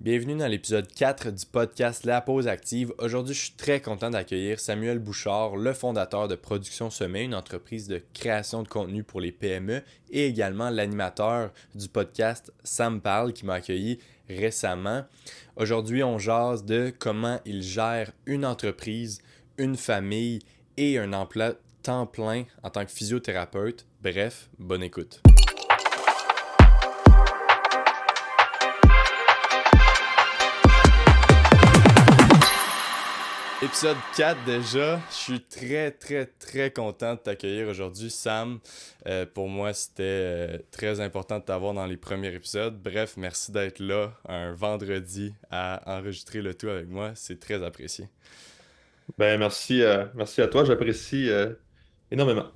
Bienvenue dans l'épisode 4 du podcast La Pause Active. Aujourd'hui, je suis très content d'accueillir Samuel Bouchard, le fondateur de Production Sommet, une entreprise de création de contenu pour les PME, et également l'animateur du podcast Sam Parle qui m'a accueilli récemment. Aujourd'hui, on jase de comment il gère une entreprise, une famille et un emploi temps plein en tant que physiothérapeute. Bref, bonne écoute. Épisode 4 déjà, je suis très content de t'accueillir aujourd'hui Sam. Pour moi c'était très important de t'avoir dans les premiers épisodes. Bref, merci d'être là un vendredi à enregistrer le tout avec moi, c'est très apprécié. Ben merci, merci à toi, j'apprécie énormément.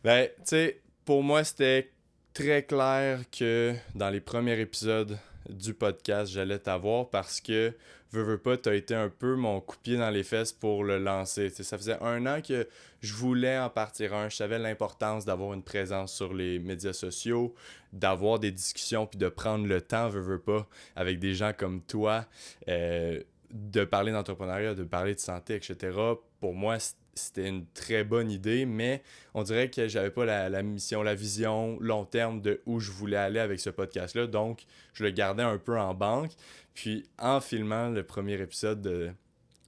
Tu sais, pour moi c'était très clair que dans les premiers épisodes du podcast j'allais t'avoir parce que veux pas, t'as été un peu mon coup de pied dans les fesses pour le lancer. T'sais, ça faisait un an que je voulais en partir un. Je savais l'importance d'avoir une présence sur les médias sociaux, d'avoir des discussions, puis de prendre le temps, veux pas, avec des gens comme toi, de parler d'entrepreneuriat, de parler de santé, etc. Pour moi, c'était une très bonne idée, mais on dirait que j'avais pas la mission, la vision long terme de où je voulais aller avec ce podcast-là. Donc, je le gardais un peu en banque. Puis en filmant le premier épisode de...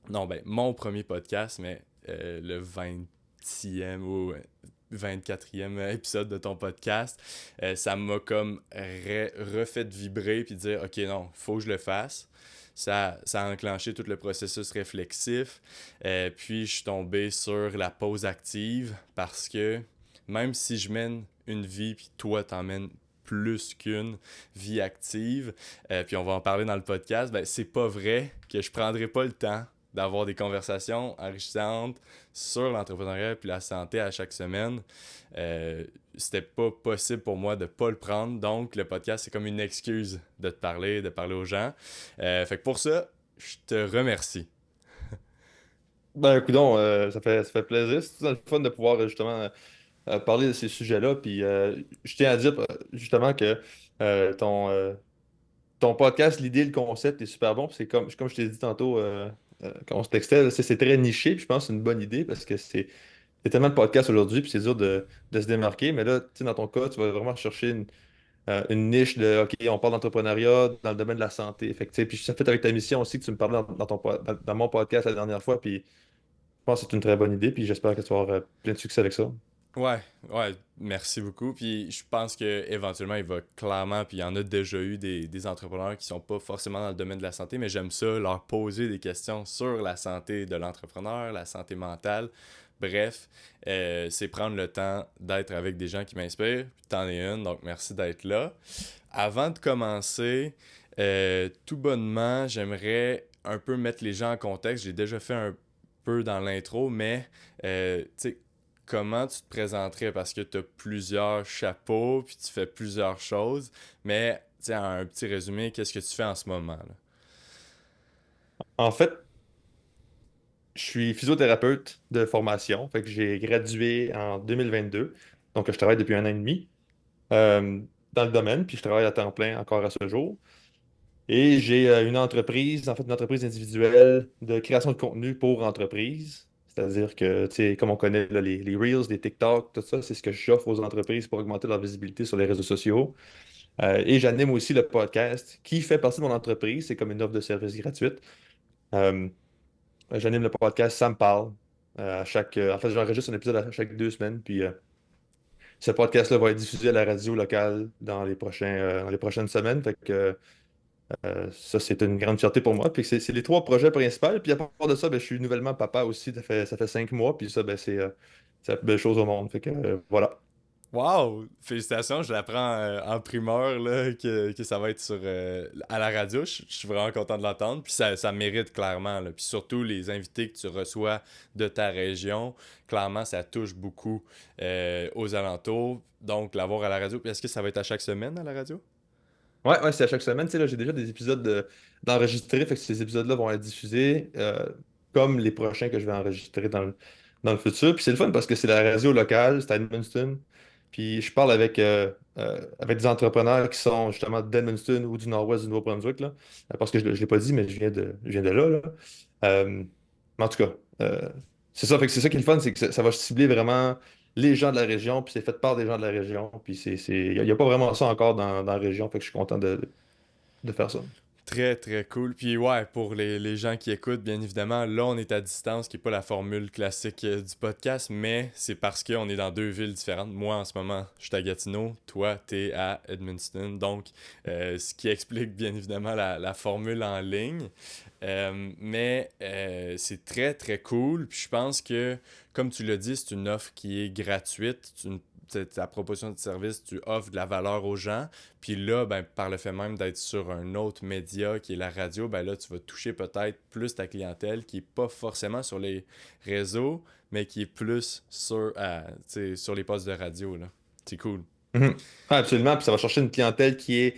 Non, ben, mon premier podcast, mais le 20e ou 24e épisode de ton podcast, ça m'a comme refait vibrer puis dire, OK, non, faut que je le fasse. Ça a enclenché tout le processus réflexif. Puis je suis tombé sur la pause active parce que même si je mène une vie, puis toi t'emmènes plus qu'une vie active, puis on va en parler dans le podcast, ben c'est pas vrai que je prendrai pas le temps d'avoir des conversations enrichissantes sur l'entrepreneuriat puis la santé à chaque semaine. C'était pas possible pour moi de pas le prendre, donc le podcast c'est comme une excuse de parler aux gens. Fait que pour ça, je te remercie. Ben écoute, ça fait plaisir. C'est toujours le fun de pouvoir justement parler de ces sujets-là. Puis je tiens à dire justement que ton podcast, l'idée, le concept est super bon. Puis comme je t'ai dit tantôt quand on se textait, là, c'est très niché. Puis je pense que c'est une bonne idée parce que c'est tellement de podcasts aujourd'hui, puis c'est dur de se démarquer. Mais là, tu sais, dans ton cas, tu vas vraiment chercher une niche de OK, on parle d'entrepreneuriat dans le domaine de la santé. Fait que, tu sais, puis ça fait avec ta mission aussi que tu me parlais dans mon podcast la dernière fois. Puis je pense que c'est une très bonne idée. Puis j'espère que tu vas avoir plein de succès avec ça. Ouais, merci beaucoup. Puis je pense que éventuellement il va clairement, puis il y en a déjà eu des entrepreneurs qui sont pas forcément dans le domaine de la santé, mais j'aime ça, leur poser des questions sur la santé de l'entrepreneur, la santé mentale. Bref, c'est prendre le temps d'être avec des gens qui m'inspirent. Puis t'en es une, donc merci d'être là. Avant de commencer, tout bonnement, j'aimerais un peu mettre les gens en contexte. J'ai déjà fait un peu dans l'intro, mais tu sais, comment tu te présenterais parce que tu as plusieurs chapeaux puis tu fais plusieurs choses, mais tiens, un petit résumé, qu'est-ce que tu fais en ce moment là? En fait, je suis physiothérapeute de formation. Fait que j'ai gradué en 2022. Donc, je travaille depuis un an et demi euh, dans le domaine. Puis je travaille à temps plein encore à ce jour. Et j'ai une entreprise, en fait, une entreprise individuelle de création de contenu pour entreprises. C'est-à-dire que, tu sais, comme on connaît là, les Reels, les TikTok, tout ça, c'est ce que j'offre aux entreprises pour augmenter leur visibilité sur les réseaux sociaux. Et j'anime aussi le podcast qui fait partie de mon entreprise. C'est comme une offre de service gratuite. Euh, j'anime le podcast Ça me parle. En fait, j'enregistre un épisode à chaque 2 semaines. Puis ce podcast-là va être diffusé à la radio locale dans les prochaines semaines. Fait que ça, c'est une grande fierté pour moi. Puis c'est les trois projets principaux. Puis à part de ça, ben, je suis nouvellement papa aussi. Ça fait 5 mois. Puis ça, ben, c'est la plus belle chose au monde. Fait que voilà. Wow! Félicitations, je l'apprends en primeur là, que ça va être à la radio. Je suis vraiment content de l'entendre. Puis ça mérite clairement. Là. Puis surtout les invités que tu reçois de ta région, clairement, ça touche beaucoup aux alentours. Donc, l'avoir à la radio. Puis est-ce que ça va être à chaque semaine à la radio? Ouais, ouais, c'est à chaque semaine. Tu sais, là, j'ai déjà des épisodes d'enregistrer. Fait que ces épisodes-là vont être diffusés comme les prochains que je vais enregistrer dans le futur. Puis c'est le fun parce que c'est la radio locale, c'est à Edmundston. Puis je parle avec des entrepreneurs qui sont justement d'Edmundston ou du nord-ouest du Nouveau-Brunswick, là. Parce que je ne l'ai pas dit, mais je viens de là, là. Mais en tout cas, c'est ça. Fait que c'est ça qui est le fun, c'est que ça va cibler vraiment les gens de la région, puis c'est fait par des gens de la région. Puis il n'y a pas vraiment ça encore dans la région, fait que je suis content de faire ça. Très, très cool. Puis ouais, pour les gens qui écoutent, bien évidemment, là, on est à distance, qui n'est pas la formule classique du podcast, mais c'est parce qu'on est dans deux villes différentes. Moi, en ce moment, je suis à Gatineau, toi, t'es à Edmundston. Donc, ce qui explique bien évidemment la formule en ligne. Mais c'est très, très cool. Puis je pense que, comme tu l'as dit, c'est une offre qui est gratuite. Ta proposition de service, tu offres de la valeur aux gens. Puis là, ben, par le fait même d'être sur un autre média qui est la radio, ben là, tu vas toucher peut-être plus ta clientèle qui est pas forcément sur les réseaux, mais qui est plus sur les postes de radio, là. C'est cool. Mhm. Ah, absolument. Puis ça va chercher une clientèle qui est,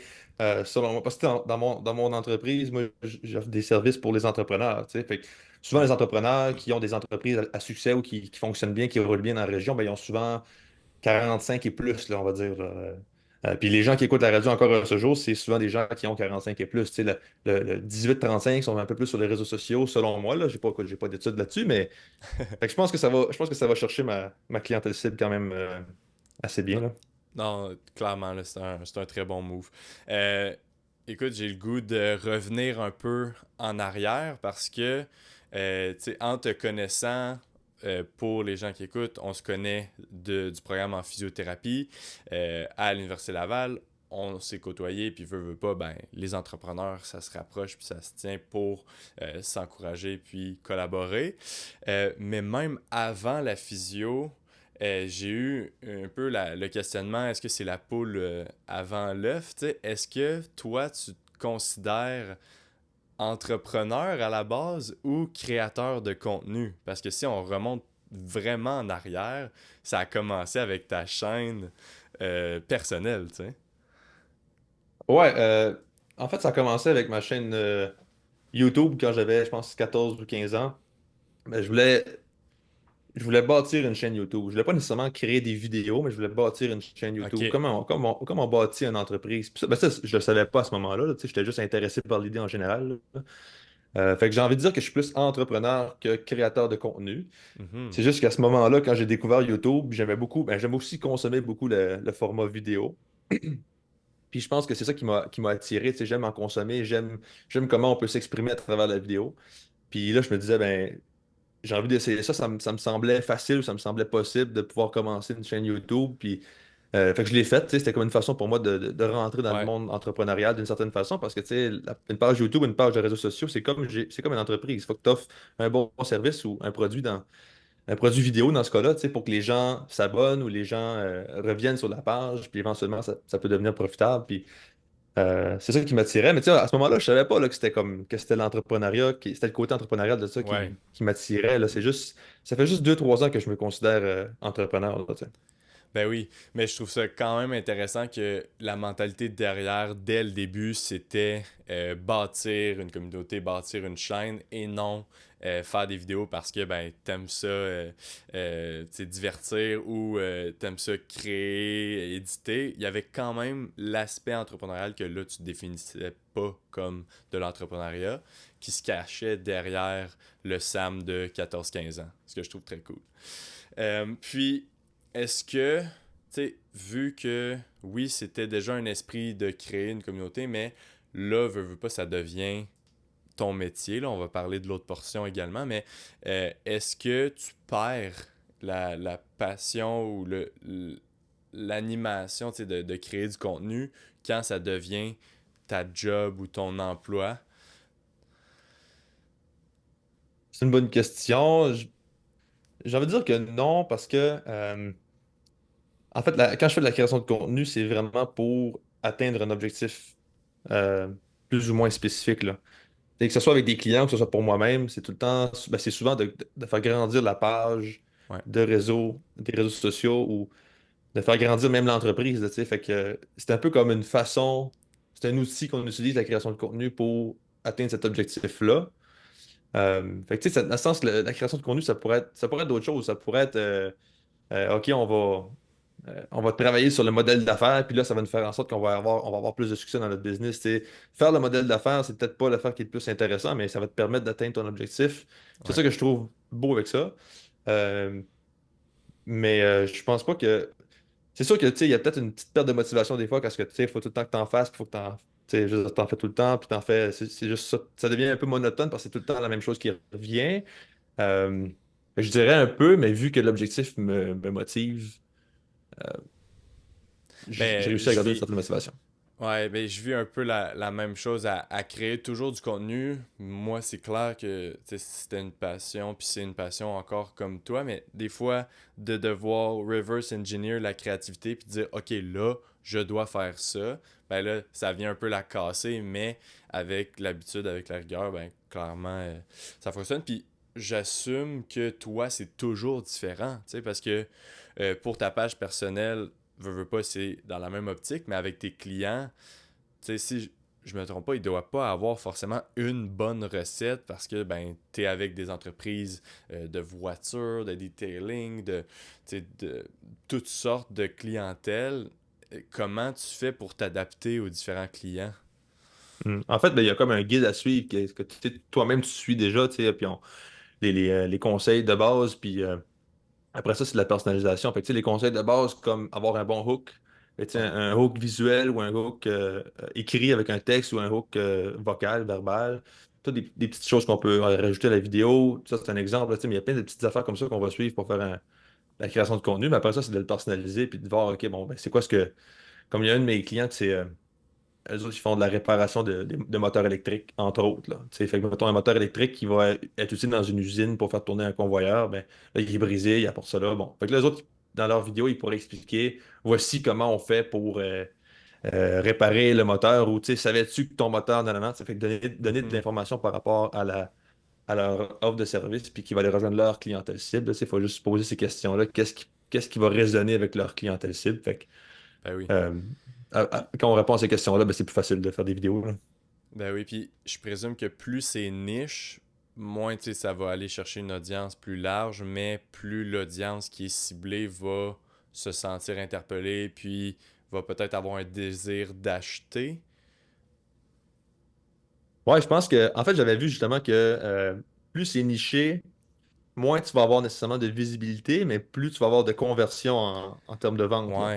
selon moi, parce que dans mon entreprise, moi, j'offre des services pour les entrepreneurs. Tu sais. Fait que souvent, Ouais. les entrepreneurs qui ont des entreprises à succès ou qui fonctionnent bien, qui roulent bien dans la région, ben, ils ont souvent 45 et plus, là, on va dire. Puis les gens qui écoutent la radio encore à ce jour, c'est souvent des gens qui ont 45 et plus. Tu sais, le 18-35 sont un peu plus sur les réseaux sociaux, selon moi. Là. J'ai pas d'études là-dessus, mais fait que je pense que ça va chercher ma clientèle cible quand même assez bien. Non, Là. non, clairement, là, c'est un très bon move. Euh, Écoute, j'ai le goût de revenir un peu en arrière parce que, tu sais, en te connaissant, pour les gens qui écoutent, on se connaît du programme en physiothérapie à l'Université Laval. On s'est côtoyé, puis veut pas, ben, les entrepreneurs, ça se rapproche, puis ça se tient pour s'encourager, puis collaborer. Mais même avant la physio, j'ai eu un peu le questionnement, est-ce que c'est la poule avant l'œuf? Tu sais, est-ce que toi, tu te considères entrepreneur à la base ou créateur de contenu? Parce que si on remonte vraiment en arrière, ça a commencé avec ta chaîne personnelle, tu sais. Ouais, en fait, ça a commencé avec ma chaîne YouTube quand j'avais, je pense, 14 ou 15 ans. Ben, je voulais bâtir une chaîne YouTube. Je voulais pas nécessairement créer des vidéos, mais je voulais bâtir une chaîne YouTube. OK. Comment on bâtit une entreprise. Puis ça, ben ça, je le savais pas à ce moment-là. Là, tu sais, j'étais juste intéressé par l'idée en général. Là. Fait que j'ai envie de dire que je suis plus entrepreneur que créateur de contenu. Mhm. C'est juste qu'à ce moment-là, quand j'ai découvert YouTube, j'aime aussi consommer beaucoup le format vidéo. Puis je pense que c'est ça qui m'a attiré. Tu sais, j'aime en consommer, j'aime comment on peut s'exprimer à travers la vidéo. Puis là, je me disais, ben, j'ai envie d'essayer ça. Ça me semblait facile, ça me semblait possible de pouvoir commencer une chaîne YouTube. Puis, fait que je l'ai fait. Tu sais, c'était comme une façon pour moi de rentrer dans le Ouais. monde entrepreneurial d'une certaine façon. Parce que, tu sais, une page YouTube, une page de réseaux sociaux, c'est comme une entreprise. Il faut que tu offres un bon service ou un produit vidéo dans ce cas-là, tu sais, pour que les gens s'abonnent ou les gens reviennent sur la page. Puis éventuellement, ça peut devenir profitable. Puis, c'est ça qui m'attirait. Mais tu sais, à ce moment-là, je savais pas là, que c'était l'entrepreneuriat, c'était le côté entrepreneurial de ça Ouais. qui m'attirait. Là. Ça fait juste 2-3 ans que je me considère entrepreneur. Là, tu sais. Ben oui, mais je trouve ça quand même intéressant que la mentalité derrière, dès le début, c'était bâtir une communauté, bâtir une chaîne et non faire des vidéos parce que ben t'aimes ça tu sais, divertir ou t'aimes ça créer, éditer. Il y avait quand même l'aspect entrepreneurial que là tu définissais pas comme de l'entrepreneuriat qui se cachait derrière le Sam de 14-15 ans, ce que je trouve très cool. Puis est-ce que, tu sais, vu que, oui, c'était déjà un esprit de créer une communauté, mais là, veux pas, ça devient ton métier, là, on va parler de l'autre portion également, mais est-ce que tu perds la passion ou l'animation, tu sais, de créer du contenu quand ça devient ta job ou ton emploi? C'est une bonne question. J'ai envie de dire que non, parce que en fait, quand je fais de la création de contenu, c'est vraiment pour atteindre un objectif euh, plus ou moins spécifique, là. Et que ce soit avec des clients, que ce soit pour moi-même, c'est tout le temps, ben, c'est souvent de faire grandir la page Ouais. des réseaux sociaux ou de faire grandir même l'entreprise, là, tu sais. Fait que c'est un peu comme c'est un outil qu'on utilise, la création de contenu, pour atteindre cet objectif-là. Fait que, tu sais, dans ce sens, la création de contenu, ça pourrait être d'autres choses. Ça pourrait être, OK, on va travailler sur le modèle d'affaires, puis là, ça va nous faire en sorte on va avoir plus de succès dans notre business. Tu faire le modèle d'affaires, c'est peut-être pas l'affaire qui est le plus intéressant, mais ça va te permettre d'atteindre ton objectif. C'est Ouais. ça que je trouve beau avec ça. Euh, mais je pense pas que. C'est sûr que tu sais, il y a peut-être une petite perte de motivation des fois parce que tu sais, il faut tout le temps que tu en fasses, puis il faut que t'en fais tout le temps, puis t'en fais. C'est juste ça. Ça devient un peu monotone parce que c'est tout le temps la même chose qui revient. Euh, je dirais un peu, mais vu que l'objectif me motive, j'ai Ben, réussi à je garder une vis. certaine motivation. Ouais, ben, je vis un peu la même chose à créer toujours du contenu. Moi, c'est clair que tu sais, c'était une passion, puis c'est une passion encore comme toi, mais des fois, de devoir reverse engineer la créativité, puis dire, OK, là, je dois faire ça, ben là, ça vient un peu la casser, mais avec l'habitude, avec la rigueur, ben, clairement, ça fonctionne. Puis j'assume que toi, c'est toujours différent, tu sais, parce que pour ta page personnelle, veux pas, c'est dans la même optique, mais avec tes clients, tu sais, si je me trompe pas, il doit pas avoir forcément une bonne recette parce que ben tu es avec des entreprises de voitures, de detailing, tu sais, de toutes sortes de clientèle. Comment tu fais pour t'adapter aux différents clients? En fait, ben, il y a comme un guide à suivre que toi-même tu suis déjà, tu sais, puis les conseils de base, puis après ça, c'est de la personnalisation. Fait que, tu sais, les conseils de base comme avoir un bon hook, fait que, tu sais, Ouais. un hook visuel ou un hook écrit avec un texte ou un hook vocal, verbal. Toutes des petites choses qu'on peut rajouter à la vidéo. Ça, c'est un exemple, là, tu sais, mais il y a plein de petites affaires comme ça qu'on va suivre pour faire la création de contenu. Mais après ça, c'est de le personnaliser puis de voir, OK, bon, ben, c'est quoi ce que. Comme il y a un de mes clients, c'est. Eux autres, ils font de la réparation de moteurs électriques, entre autres. Là. Tu sais, fait que, mettons, un moteur électrique qui va être utilisé dans une usine pour faire tourner un convoyeur, ben, là, il est brisé, il apporte ça là. Bon. Fait que là, les autres, dans leur vidéo, ils pourraient expliquer voici comment on fait pour réparer le moteur ou, tu sais, savais-tu que ton moteur, non, non, non. Ça fait que donner de Mhm. l'information par rapport à leur offre de service puis qui va aller rejoindre leur clientèle cible. Il faut juste se poser ces questions-là. Qu'est-ce qui va résonner avec leur clientèle cible? Fait que, Ben oui. euh, Puis, quand on répond à ces questions-là, ben, c'est plus facile de faire des vidéos. Là. ben oui, puis je présume que plus c'est niche, moins tu sais, ça va aller chercher une audience plus large, mais plus l'audience qui est ciblée va se sentir interpellée, puis va peut-être avoir un désir d'acheter. Ouais, je pense que, en fait, j'avais vu justement que plus c'est niché, moins tu vas avoir nécessairement de visibilité, mais plus tu vas avoir de conversion en termes de vente, là.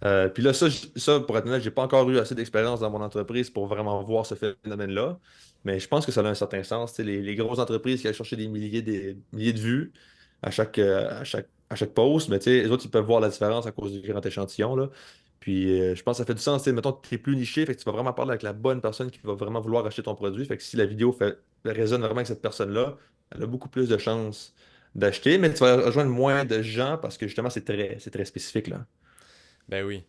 Ouais, Puis là, ça, pour être honnête, j'ai pas encore eu assez d'expérience dans mon entreprise pour vraiment voir ce phénomène-là. Mais je pense que ça a un certain sens. Tu sais, les grosses entreprises qui allaient chercher des milliers de vues à chaque post, mais tu sais, les autres, ils peuvent voir la différence à cause du grand échantillon, là. Puis je pense que ça fait du sens. Tu sais, mettons que tu es plus niché, fait que tu vas vraiment parler avec la bonne personne qui va vraiment vouloir acheter ton produit. Fait que si la vidéo résonne vraiment avec cette personne-là, elle a beaucoup plus de chances d'acheter, mais tu vas rejoindre moins de gens parce que justement, c'est très spécifique, là. ben oui.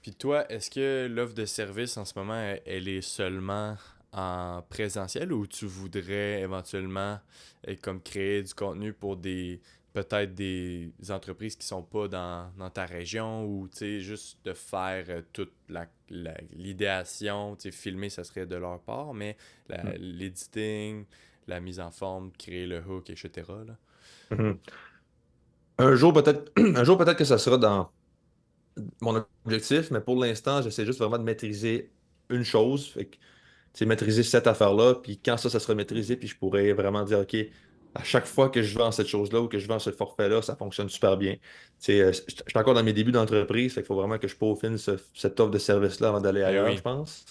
Puis toi, est-ce que l'offre de service en ce moment, elle est seulement en présentiel ou tu voudrais éventuellement comme créer du contenu pour des peut-être des entreprises qui sont pas dans ta région ou tu sais juste de faire toute l'idéation, tu sais filmer ça serait de leur part, mais Mm. l'editing, la mise en forme, créer le hook, etc. là. Mhm. Un jour peut-être que ça sera dans mon objectif, mais pour l'instant, j'essaie juste vraiment de maîtriser une chose. Fait que, tu sais, maîtriser cette affaire-là, puis quand ça sera maîtrisé, puis je pourrais vraiment dire, OK, à chaque fois que je vends cette chose-là ou que je vends ce forfait-là, ça fonctionne super bien. Tu sais, je suis encore dans mes débuts d'entreprise, fait qu'il faut vraiment que je peaufine cette offre de service-là avant d'aller Ben ailleurs, je oui. pense.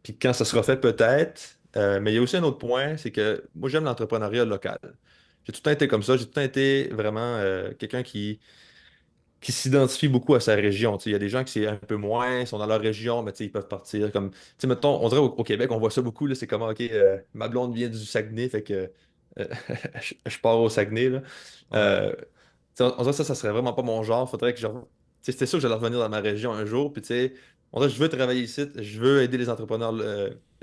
Puis quand ça sera fait, peut-être. Mais il y a aussi un autre point, c'est que moi, j'aime l'entrepreneuriat local. J'ai tout le temps été comme ça. J'ai tout le temps été vraiment quelqu'un qui s'identifie beaucoup à sa région. Tu sais, il y a des gens qui c'est un peu moins, ils sont dans leur région, mais tu sais, ils peuvent partir comme. Tu sais, mettons, on dirait au Québec, on voit ça beaucoup, là, c'est comment, OK, ma blonde vient du Saguenay, fait que euh, je pars au Saguenay, là. Ouais. Tu sais, on dirait que ça serait vraiment pas mon genre. Faudrait que je. Tu sais, c'était sûr que j'allais revenir dans ma région un jour, puis tu sais, on dirait que je veux travailler ici, je veux aider les entrepreneurs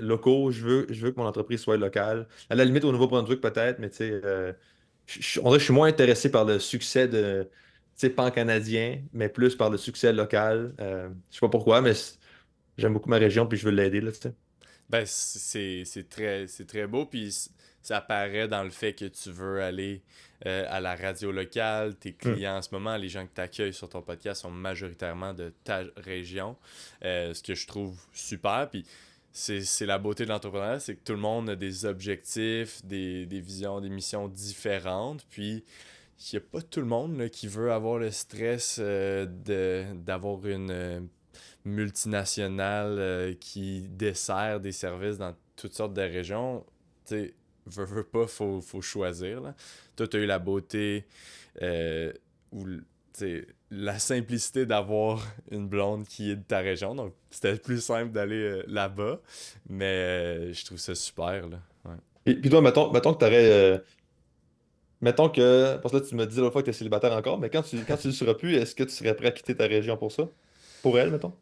locaux, je veux que mon entreprise soit locale. À la limite, au Nouveau-Brunswick, peut-être, mais tu sais, on dirait que je suis moins intéressé par le succès de tu sais, pan-canadien, mais plus par le succès local. Je sais pas pourquoi, mais j'aime beaucoup ma région puis je veux l'aider, là, tu sais. Ben, c'est très beau, puis ça paraît dans le fait que tu veux aller à la radio locale. Tes Hmm. clients en ce moment, les gens que tu accueilles sur ton podcast sont majoritairement de ta région, ce que je trouve super. Puis c'est la beauté de l'entrepreneuriat, c'est que tout le monde a des objectifs, des visions, des missions différentes. Puis il n'y a pas tout le monde là, qui veut avoir le stress d'avoir une multinationale qui dessert des services dans toutes sortes de régions. Tu sais, veux pas, faut choisir. Là. Toi, tu as eu la beauté ou la simplicité d'avoir une blonde qui est de ta région. Donc, c'était plus simple d'aller là-bas. Mais je trouve ça super. Là. Ouais. Puis toi, mettons que t'aurais. Mettons que. Parce que là, tu me dis l'autre fois que tu es célibataire encore, mais quand tu le seras plus, est-ce que tu serais prêt à quitter ta région pour ça? Pour elle, mettons?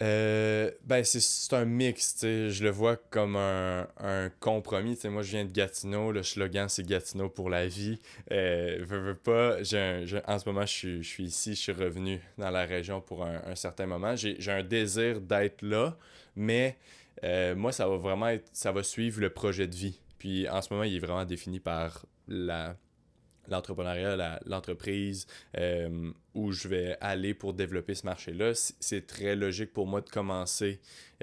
Ben c'est un mix, tu sais, je le vois comme un compromis, tu sais, moi je viens de Gatineau, le slogan c'est Gatineau pour la vie, veux pas, en ce moment je suis ici, je suis revenu dans la région pour un certain moment, j'ai un désir d'être là, mais moi ça va vraiment être, ça va suivre le projet de vie, puis en ce moment il est vraiment défini par l'entrepreneuriat, l'entreprise, où je vais aller pour développer ce marché-là. C'est très logique pour moi de commencer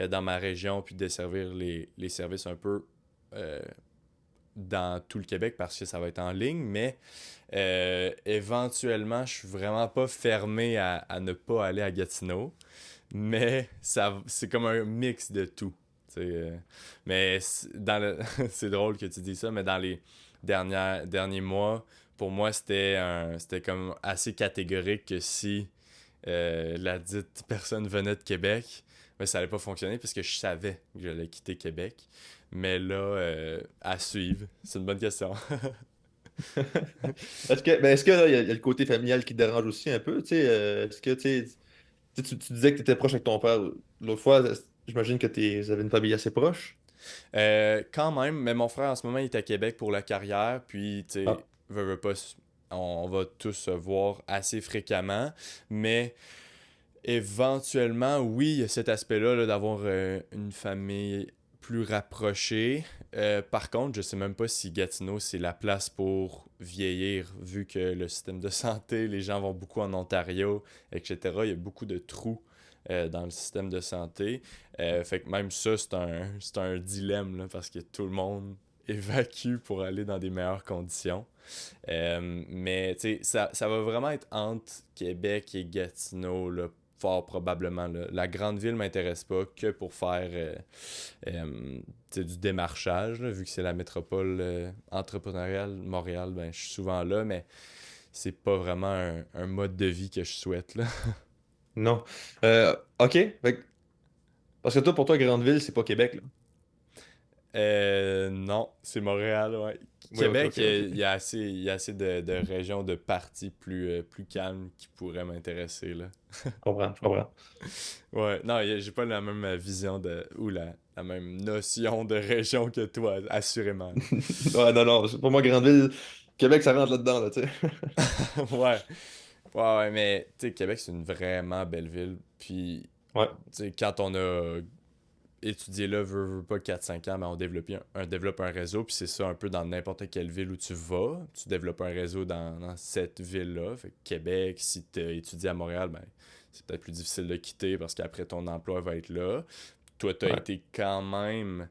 dans ma région puis de desservir les services un peu euh, dans tout le Québec parce que ça va être en ligne, mais éventuellement, je suis vraiment pas fermé à ne pas aller à Gatineau, mais c'est comme un mix de tout. Mais c'est drôle que tu dis ça, mais dans les derniers mois, pour moi, c'était comme assez catégorique que si la dite personne venait de Québec, ben, ça allait pas fonctionner parce que je savais que j'allais quitter Québec. Mais là, à suivre, c'est une bonne question. Est-ce que là, il y a le côté familial qui te dérange aussi un peu? Tu sais, est-ce que tu disais que tu étais proche avec ton père l'autre fois, j'imagine que vous avez une famille assez proche. Quand même, mais mon frère en ce moment il est à Québec pour la carrière, puis tu sais, Ah, veut pas, on va tous se voir assez fréquemment, mais éventuellement, oui, il y a cet aspect-là là, d'avoir une famille plus rapprochée. Par contre, je sais même pas si Gatineau, c'est la place pour vieillir, vu que le système de santé, les gens vont beaucoup en Ontario, etc. Il y a beaucoup de trous dans le système de santé. Fait que même ça, c'est un dilemme, là, parce que tout le monde évacue pour aller dans des meilleures conditions. Mais tu sais, ça va vraiment être entre Québec et Gatineau, là, fort probablement. Là. La grande ville m'intéresse pas que pour faire du démarchage, là, vu que c'est la métropole entrepreneuriale. Montréal, ben, je suis souvent là, mais c'est pas vraiment un mode de vie que je souhaite. Là. non. OK. Parce que toi, pour toi, grande ville, c'est pas Québec, là. Non, c'est Montréal, ouais. Oui, OK, Québec, OK, OK. il y a assez de régions, de parties plus calmes qui pourraient m'intéresser, là. Je comprends, je comprends. Ouais, non, j'ai pas la même vision ou la même notion de région que toi, assurément. Ouais, non, non, pour moi, grande ville, Québec, ça rentre là-dedans, là, tu sais. Ouais, ouais, mais tu sais, Québec, c'est une vraiment belle ville. Puis, Ouais, tu sais, quand on a étudié là, veut pas 4 5 ans, ben on développe un réseau. Puis c'est ça un peu dans n'importe quelle ville où tu vas. Tu développes un réseau dans cette ville-là. Fait que Québec, si tu as étudié à Montréal, ben c'est peut-être plus difficile de quitter parce qu'après ton emploi va être là. Toi, tu as ouais. été quand même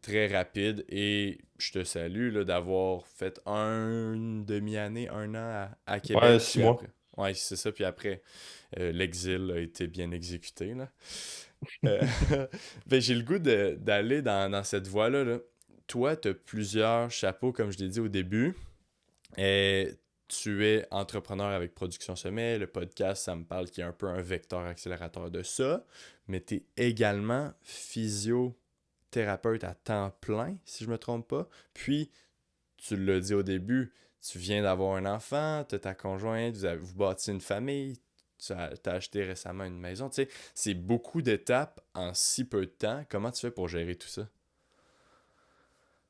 très rapide et je te salue là, d'avoir fait une demi-année, un an à Ouais, Québec, six puis après. mois. Ouais, c'est ça, puis après, l'exil a été bien exécuté, là. Euh, ben, j'ai le goût d'aller dans cette voie-là. Là. Toi, tu as plusieurs chapeaux, comme je l'ai dit au début. Et tu es entrepreneur avec Production Sommet. Le podcast, ça me parle qu'il y a un peu un vecteur accélérateur de ça. Mais tu es également physiothérapeute à temps plein, si je me trompe pas. Puis, tu l'as dit au début, tu viens d'avoir un enfant, tu as ta conjointe, vous bâtissez une famille, tu as acheté récemment une maison. Tu sais, c'est beaucoup d'étapes en si peu de temps. Comment tu fais pour gérer tout ça?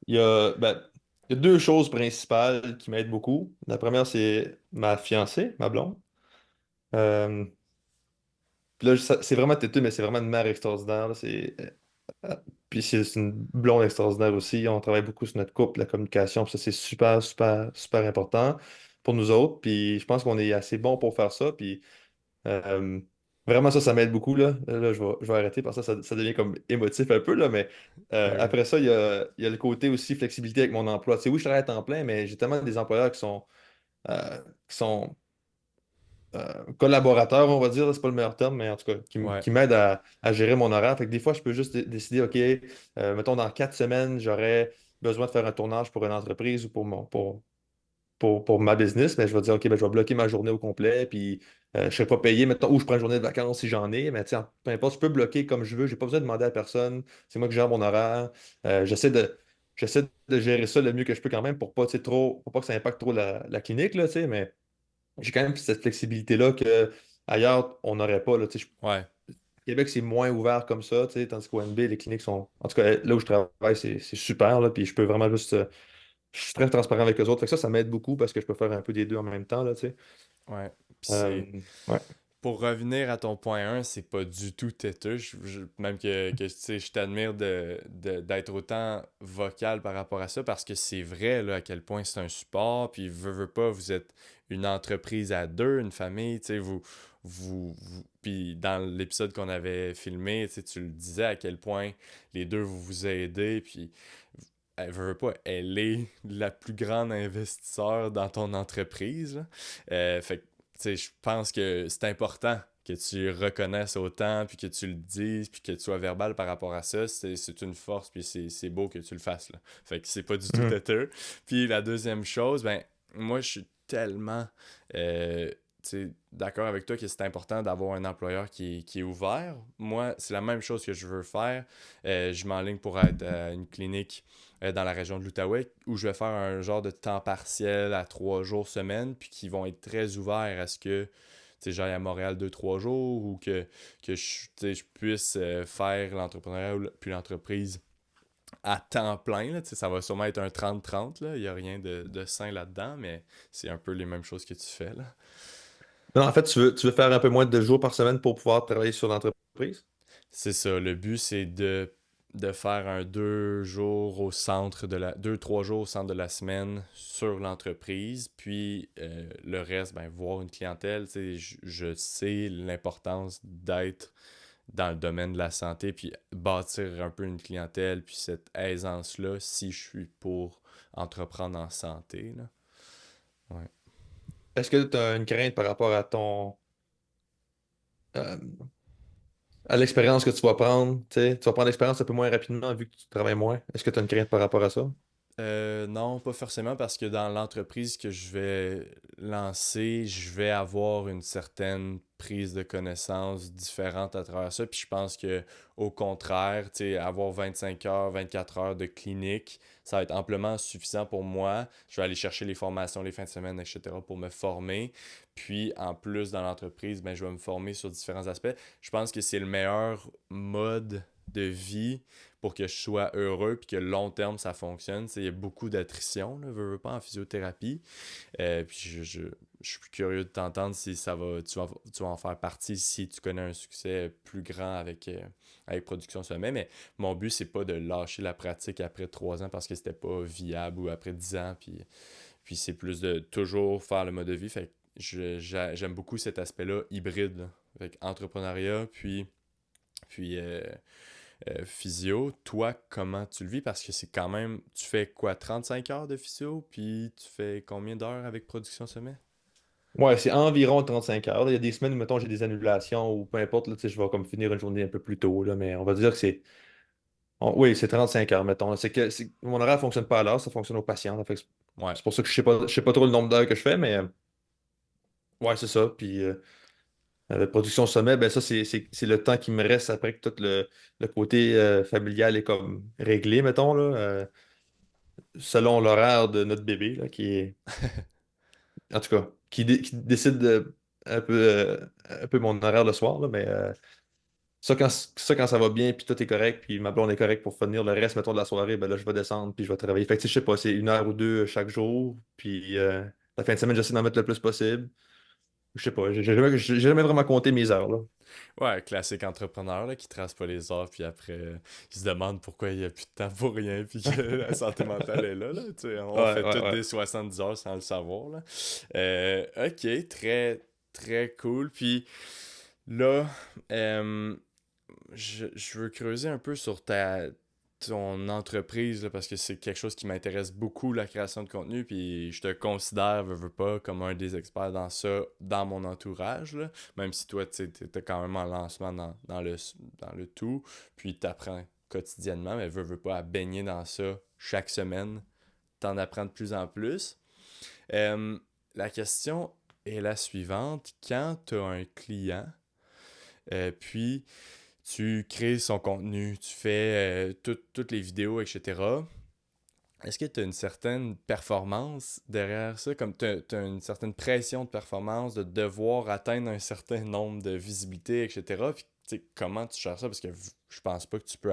Ben, il y a deux choses principales qui m'aident beaucoup. La première, c'est ma fiancée, ma blonde. Euh, Puis là, c'est vraiment têteux, mais c'est vraiment une mère extraordinaire, là. Euh, Puis c'est une blonde extraordinaire aussi. On travaille beaucoup sur notre couple, la communication. Puis ça, c'est super, super, super important pour nous autres. Puis je pense qu'on est assez bon pour faire ça. Puis euh, vraiment, ça m'aide beaucoup. Là, je vais arrêter parce que ça devient comme émotif un peu. Là, mais Ben oui. après ça, il y a le côté aussi flexibilité avec mon emploi. Tu sais, oui, je travaille à temps plein, mais j'ai tellement des employeurs qui sont collaborateurs, on va dire, là, c'est pas le meilleur terme, mais en tout cas, Ouais. qui m'aident à gérer mon horaire. Fait que des fois, je peux juste décider, OK, mettons, dans 4 semaines, j'aurais besoin de faire un tournage pour une entreprise ou pour ma business, mais je vais dire, OK, ben, je vais bloquer ma journée au complet, puis je ne serai pas payé, mettons, ou je prends une journée de vacances si j'en ai, mais tu sais, peu importe, je peux bloquer comme je veux, j'ai pas besoin de demander à personne, c'est moi qui gère mon horaire. J'essaie de gérer ça le mieux que je peux quand même pour pas, tu sais, pour pas que ça impacte trop la clinique, là, tu sais, mais j'ai quand même cette flexibilité-là que ailleurs, on n'aurait pas. Là, tu sais, Ouais. Québec, c'est moins ouvert comme ça, tu sais, tandis qu'au NB, les cliniques sont. En tout cas, là où je travaille, c'est super, là, puis je peux vraiment juste. Je suis très transparent avec les autres. Fait que ça m'aide beaucoup parce que je peux faire un peu des deux en même temps, là, tu sais. Ouais. Puis c'est. Ouais. Pour revenir à ton point un, c'est pas du tout têteux. Même que tu sais, je t'admire d'être autant vocal par rapport à ça parce que c'est vrai là, à quel point c'est un support. Puis, veux pas, vous êtes une entreprise à deux, une famille. Tu sais, puis, dans l'épisode qu'on avait filmé, tu sais, tu le disais à quel point les deux vous vous aidez. Puis, elle veut pas, elle est la plus grande investisseur dans ton entreprise. Là. Fait que, tu sais, je pense que c'est important que tu reconnaisses autant, puis que tu le dises, puis que tu sois verbal par rapport à ça. C'est une force, puis c'est beau que tu le fasses. Là. Fait que c'est pas du tout Mhm. têteux. Puis la deuxième chose, ben, moi, je suis tellement tu sais, d'accord avec toi que c'est important d'avoir un employeur qui est ouvert. Moi, c'est la même chose que je veux faire. Je m'enligne pour être à une clinique dans la région de l'Outaouais, où je vais faire un genre de temps partiel à 3 jours semaine, puis qui vont être très ouverts à ce que j'aille à Montréal 2, 3 jours, ou que je puisse faire l'entrepreneuriat puis l'entreprise à temps plein. Là, ça va sûrement être un 30-30. Il n'y a rien de sain là-dedans, mais c'est un peu les mêmes choses que tu fais. Là. Non, en fait, tu veux faire un peu moins de jours par semaine pour pouvoir travailler sur l'entreprise? C'est ça. Le but, c'est de faire un 2 jours au centre de la. 2, 3 jours au centre de la semaine sur l'entreprise. Puis le reste, ben, voir une clientèle. Je sais l'importance d'être dans le domaine de la santé, puis bâtir un peu une clientèle, puis cette aisance-là, si je suis pour entreprendre en santé. Là. Ouais. Est-ce que tu as une crainte par rapport euh, à l'expérience que tu vas prendre? Tu sais, tu vas prendre l'expérience un peu moins rapidement vu que tu travailles moins. Est-ce que tu as une crainte par rapport à ça? Non, pas forcément parce que dans l'entreprise que je vais lancer, je vais avoir une certaine prise de connaissances différente à travers ça. Puis je pense que au contraire, tu sais, avoir 25 heures, 24 heures de clinique, ça va être amplement suffisant pour moi. Je vais aller chercher les formations les fins de semaine, etc. pour me former. Puis en plus, dans l'entreprise, ben, je vais me former sur différents aspects. Je pense que c'est le meilleur mode de vie pour que je sois heureux puis que long terme ça fonctionne. Il y a beaucoup d'attrition, là, veux pas, en physiothérapie. Puis je suis curieux de t'entendre si tu vas en faire partie si tu connais un succès plus grand avec Production Sommet. Mais mon but, c'est pas de lâcher la pratique après 3 ans parce que c'était pas viable ou après 10 ans. Puis c'est plus de toujours faire le mode de vie. Fait que j'aime beaucoup cet aspect-là hybride. Là. Avec entrepreneuriat, puis physio, toi, comment tu le vis? Parce que c'est quand même, tu fais quoi, 35 heures de physio, puis tu fais combien d'heures avec Production Sommet? Ouais, c'est environ 35 heures. Là. Il y a des semaines où, mettons, j'ai des annulations ou peu importe, là, tu sais, je vais comme finir une journée un peu plus tôt, là, mais on va dire que oui, c'est 35 heures, mettons. Là. Mon horaire ne fonctionne pas à l'heure, ça fonctionne au patient. Là. Fait que Ouais. c'est pour ça que je sais pas trop le nombre d'heures que je fais, mais ouais, c'est ça. Puis la production sommet, ben ça, c'est le temps qui me reste après que tout le côté familial est comme réglé, mettons, là, selon l'horaire de notre bébé, là, en tout cas, qui décide un peu mon horaire le soir, là, mais ça, quand ça va bien, puis tout est correct, puis ma blonde est correcte pour finir le reste, mettons, de la soirée, ben là, je vais descendre, puis je vais travailler. Fait que, tu sais, je sais pas, c'est 1 heure ou 2 chaque jour, puis la fin de semaine, j'essaie d'en mettre le plus possible. Je sais pas, j'ai jamais vraiment compté mes heures, là. Ouais, classique entrepreneur là, qui trace pas les heures, puis après, qui se demande pourquoi il y a plus de temps pour rien, puis que la santé mentale est là. Tu sais, on Ouais, fait ouais, toutes ouais. des 70 heures sans le savoir. Là. Ok, très, très cool. Puis là, euh, je veux creuser un peu sur ton entreprise là, parce que c'est quelque chose qui m'intéresse beaucoup, la création de contenu, puis je te considère, veux pas, comme un des experts dans ça, dans mon entourage, là. Même si toi, tu sais, t'es quand même en lancement dans le tout, puis t'apprends quotidiennement, mais veux pas à baigner dans ça chaque semaine, t'en apprends de plus en plus. Euh, la question est la suivante. Quand tu as un client, puis tu crées son contenu, tu fais toutes les vidéos, etc. Est-ce que tu as une certaine performance derrière ça? Comme tu as une certaine pression de performance, de devoir atteindre un certain nombre de visibilités, etc. Puis, tu sais, comment tu gères ça? Parce que je pense pas que tu peux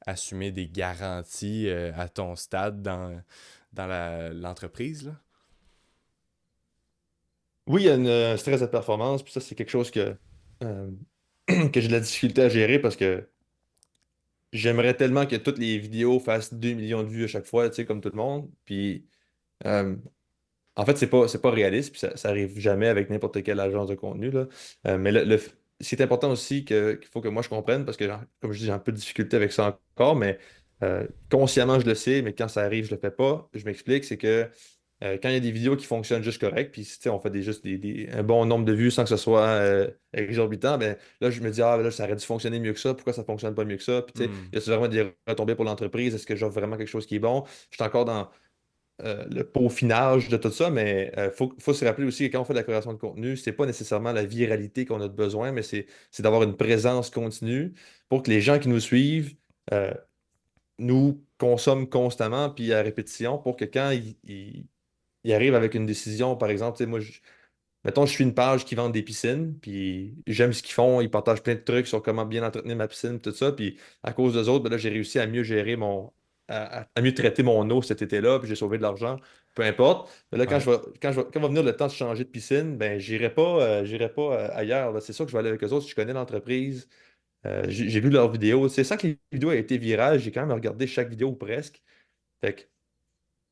assumer des garanties à ton stade dans l'entreprise, là. Oui, il y a un stress de performance, puis ça, c'est quelque chose euh, que j'ai de la difficulté à gérer parce que j'aimerais tellement que toutes les vidéos fassent 2 millions de vues à chaque fois, tu sais, comme tout le monde. Puis, euh, en fait, c'est pas réaliste, puis ça arrive jamais avec n'importe quelle agence de contenu, là. Mais c'est important aussi qu'il faut que moi je comprenne, parce que, comme je dis, j'ai un peu de difficulté avec ça encore, mais consciemment, je le sais, mais quand ça arrive, je le fais pas. Je m'explique, c'est que quand il y a des vidéos qui fonctionnent juste correct, puis tu sais, on fait juste un bon nombre de vues sans que ce soit exorbitant, ben là, je me dis, ah, là, ça aurait dû fonctionner mieux que ça, pourquoi ça fonctionne pas mieux que ça? Puis tu sais, Hmm. y a vraiment des retombées pour l'entreprise? Est-ce que j'offre vraiment quelque chose qui est bon? Je suis encore dans le peaufinage de tout ça, mais faut se rappeler aussi que quand on fait de la création de contenu, c'est pas nécessairement la viralité qu'on a besoin, mais c'est d'avoir une présence continue pour que les gens qui nous suivent euh, nous consomment constamment, puis à répétition, pour que quand ils arrivent avec une décision, par exemple, tu sais, mettons, je suis une page qui vend des piscines, puis j'aime ce qu'ils font, ils partagent plein de trucs sur comment bien entretenir ma piscine, tout ça, puis à cause d'eux autres, ben là, j'ai réussi à mieux gérer à mieux traiter mon eau cet été-là, puis j'ai sauvé de l'argent, peu importe. Mais là, Ouais. quand va venir le temps de changer de piscine, ben, j'irai pas ailleurs, là. C'est sûr que je vais aller avec eux autres, si je connais l'entreprise. J'ai vu leurs vidéos. C'est ça que les vidéos ont été virales, j'ai quand même regardé chaque vidéo ou presque. Fait que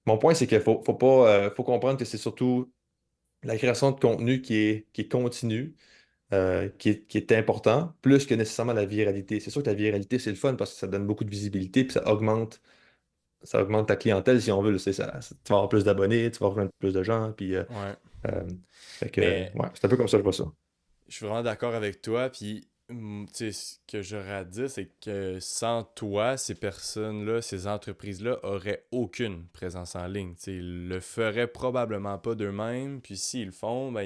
mon point, c'est qu'il faut pas, faut comprendre que c'est surtout la création de contenu qui est continue, qui est important, plus que nécessairement la viralité. C'est sûr que la viralité, c'est le fun parce que ça donne beaucoup de visibilité, puis ça augmente ta clientèle, si on veut. Là. Tu vas avoir plus d'abonnés, tu vas rejoindre plus de gens, puis Ouais. euh, fait que, Mais ouais, c'est un peu comme ça que je vois ça. je suis vraiment d'accord avec toi. Puis, tu sais, ce que j'aurais à dire, c'est que sans toi, ces personnes-là, ces entreprises-là auraient aucune présence en ligne. Tu sais, ils le feraient probablement pas d'eux-mêmes. Puis, s'ils le font, ben,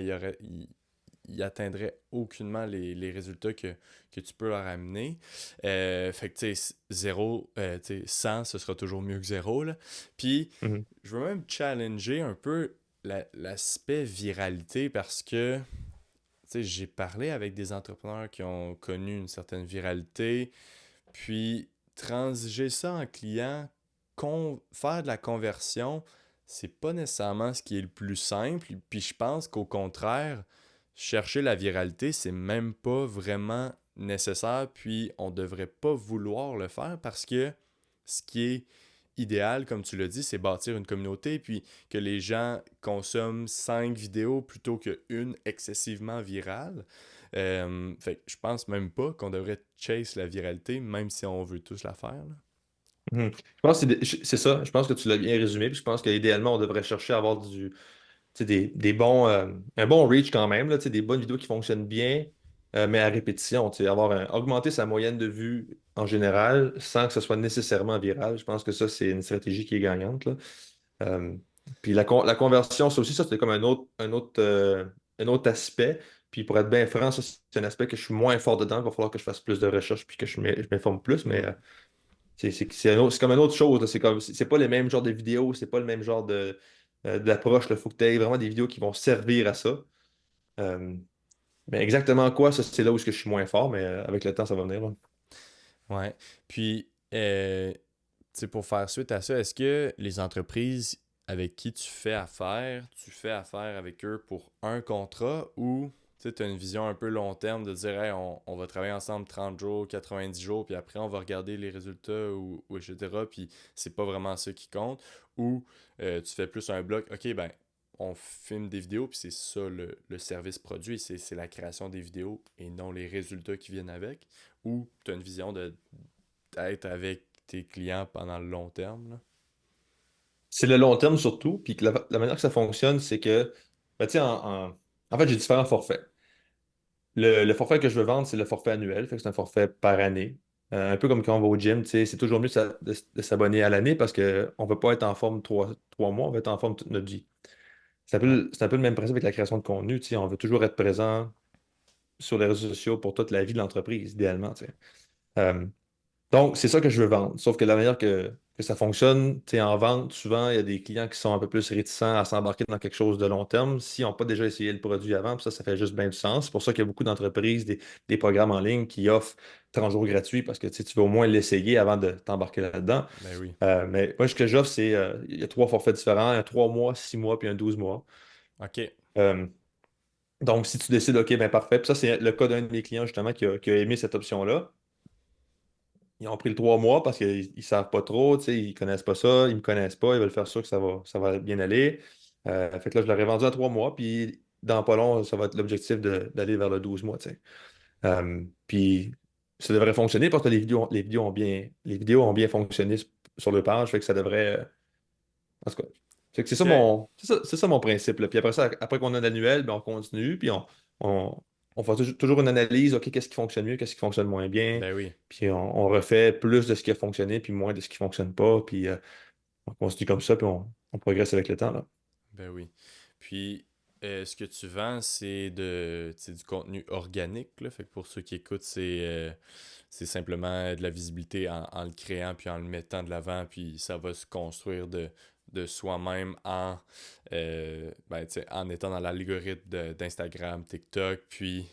ils atteindraient aucunement les résultats que tu peux leur amener. Fait que, tu sais, zéro, tu sais, 100, ce sera toujours mieux que zéro, là. Puis, Mhm. je veux même challenger un peu l'aspect viralité parce que sais, j'ai parlé avec des entrepreneurs qui ont connu une certaine viralité, puis transiger ça en client, faire de la conversion, c'est pas nécessairement ce qui est le plus simple. Puis je pense qu'au contraire, chercher la viralité, c'est même pas vraiment nécessaire, puis on devrait pas vouloir le faire parce que ce qui est idéal, comme tu l'as dit, c'est bâtir une communauté, puis que les gens consomment 5 vidéos plutôt qu'une excessivement virale. Fait que je pense même pas qu'on devrait chase la viralité, même si on veut tous la faire, là. Mhm. Je pense que c'est ça. Je pense que tu l'as bien résumé. Puis je pense qu'idéalement, on devrait chercher à avoir tu sais, un bon reach quand même, là, tu sais, des bonnes vidéos qui fonctionnent bien, mais à répétition. Tu sais, augmenter sa moyenne de vues en général sans que ce soit nécessairement viral. Je pense que ça, c'est une stratégie qui est gagnante, là. Euh, Puis la conversion, ça aussi, ça, c'est comme un autre aspect. Puis pour être bien franc, ça, c'est un aspect que je suis moins fort dedans. Il va falloir que je fasse plus de recherches puis que je m'informe plus, mais Hmm. c'est comme une autre chose, là. C'est pas les mêmes genres de vidéos, c'est pas le même genre d'approche. Il faut que tu aies vraiment des vidéos qui vont servir à ça. Euh, mais exactement quoi, ça, c'est là où est-ce que je suis moins fort, mais avec le temps, ça va venir, là. Ouais. Puis, tu sais, pour faire suite à ça, est-ce que les entreprises avec qui tu fais affaire avec eux pour un contrat ou tu as une vision un peu long terme de dire, hey, on va travailler ensemble 30 jours, 90 jours, puis après, on va regarder les résultats ou etc. Puis c'est pas vraiment ça qui compte. Ou tu fais plus un bloc, ok, ben, on filme des vidéos, puis c'est ça le service produit, c'est la création des vidéos et non les résultats qui viennent avec. Ou tu as une vision d'être avec tes clients pendant le long terme, là. C'est le long terme surtout, puis que la manière que ça fonctionne, c'est que, ben, tu sais, en fait, j'ai différents forfaits. Le forfait que je veux vendre, c'est le forfait annuel, fait que c'est un forfait par année. Un peu comme quand on va au gym, tu sais, c'est toujours mieux de s'abonner à l'année parce qu'on ne veut pas être en forme 3 mois, on veut être en forme toute notre vie. Ouais. C'est un peu le même principe avec la création de contenu, tu sais, on veut toujours être présent sur les réseaux sociaux pour toute la vie de l'entreprise, idéalement, tu sais. Euh, donc, c'est ça que je veux vendre. Sauf que la manière que ça fonctionne, tu sais, en vente, souvent, il y a des clients qui sont un peu plus réticents à s'embarquer dans quelque chose de long terme s'ils n'ont pas déjà essayé le produit avant. Puis ça fait juste bien du sens. C'est pour ça qu'il y a beaucoup d'entreprises, des programmes en ligne qui offrent 30 jours gratuits parce que tu sais, tu veux au moins l'essayer avant de t'embarquer là-dedans. Ben oui. Mais moi, ce que j'offre, c'est il y a 3 forfaits différents, un 3 mois, 6 mois, puis un 12 mois. OK. Euh, donc, si tu décides, OK, ben parfait. Puis ça, c'est le cas d'un de mes clients, justement, qui a aimé cette option-là. Ils ont pris le 3 mois parce qu'ils ne savent pas trop, tu sais, ils connaissent pas ça, ils me connaissent pas, ils veulent faire sûr que ça va bien aller. Fait que là, je leur ai vendu à 3 mois, puis dans pas long, ça va être l'objectif d'aller vers le 12 mois, tu sais. Puis ça devrait fonctionner parce que les vidéos ont bien fonctionné sur le page, fait que ça devrait. En tout cas, fait que c'est ça OK. mon principe, là. Puis après ça, après qu'on a l'annuel, ben on continue, puis on, on fait toujours une analyse, OK, qu'est-ce qui fonctionne mieux, qu'est-ce qui fonctionne moins bien, Ben oui. puis on refait plus de ce qui a fonctionné, puis moins de ce qui fonctionne pas, puis on continue comme ça, puis on progresse avec le temps, là. Ben oui. Puis, ce que tu vends, c'est du contenu organique, là. Fait que pour ceux qui écoutent, c'est simplement de la visibilité en le créant, puis en le mettant de l'avant, puis ça va se construire de soi-même ben, tu sais, en étant dans l'algorithme d'Instagram, TikTok, puis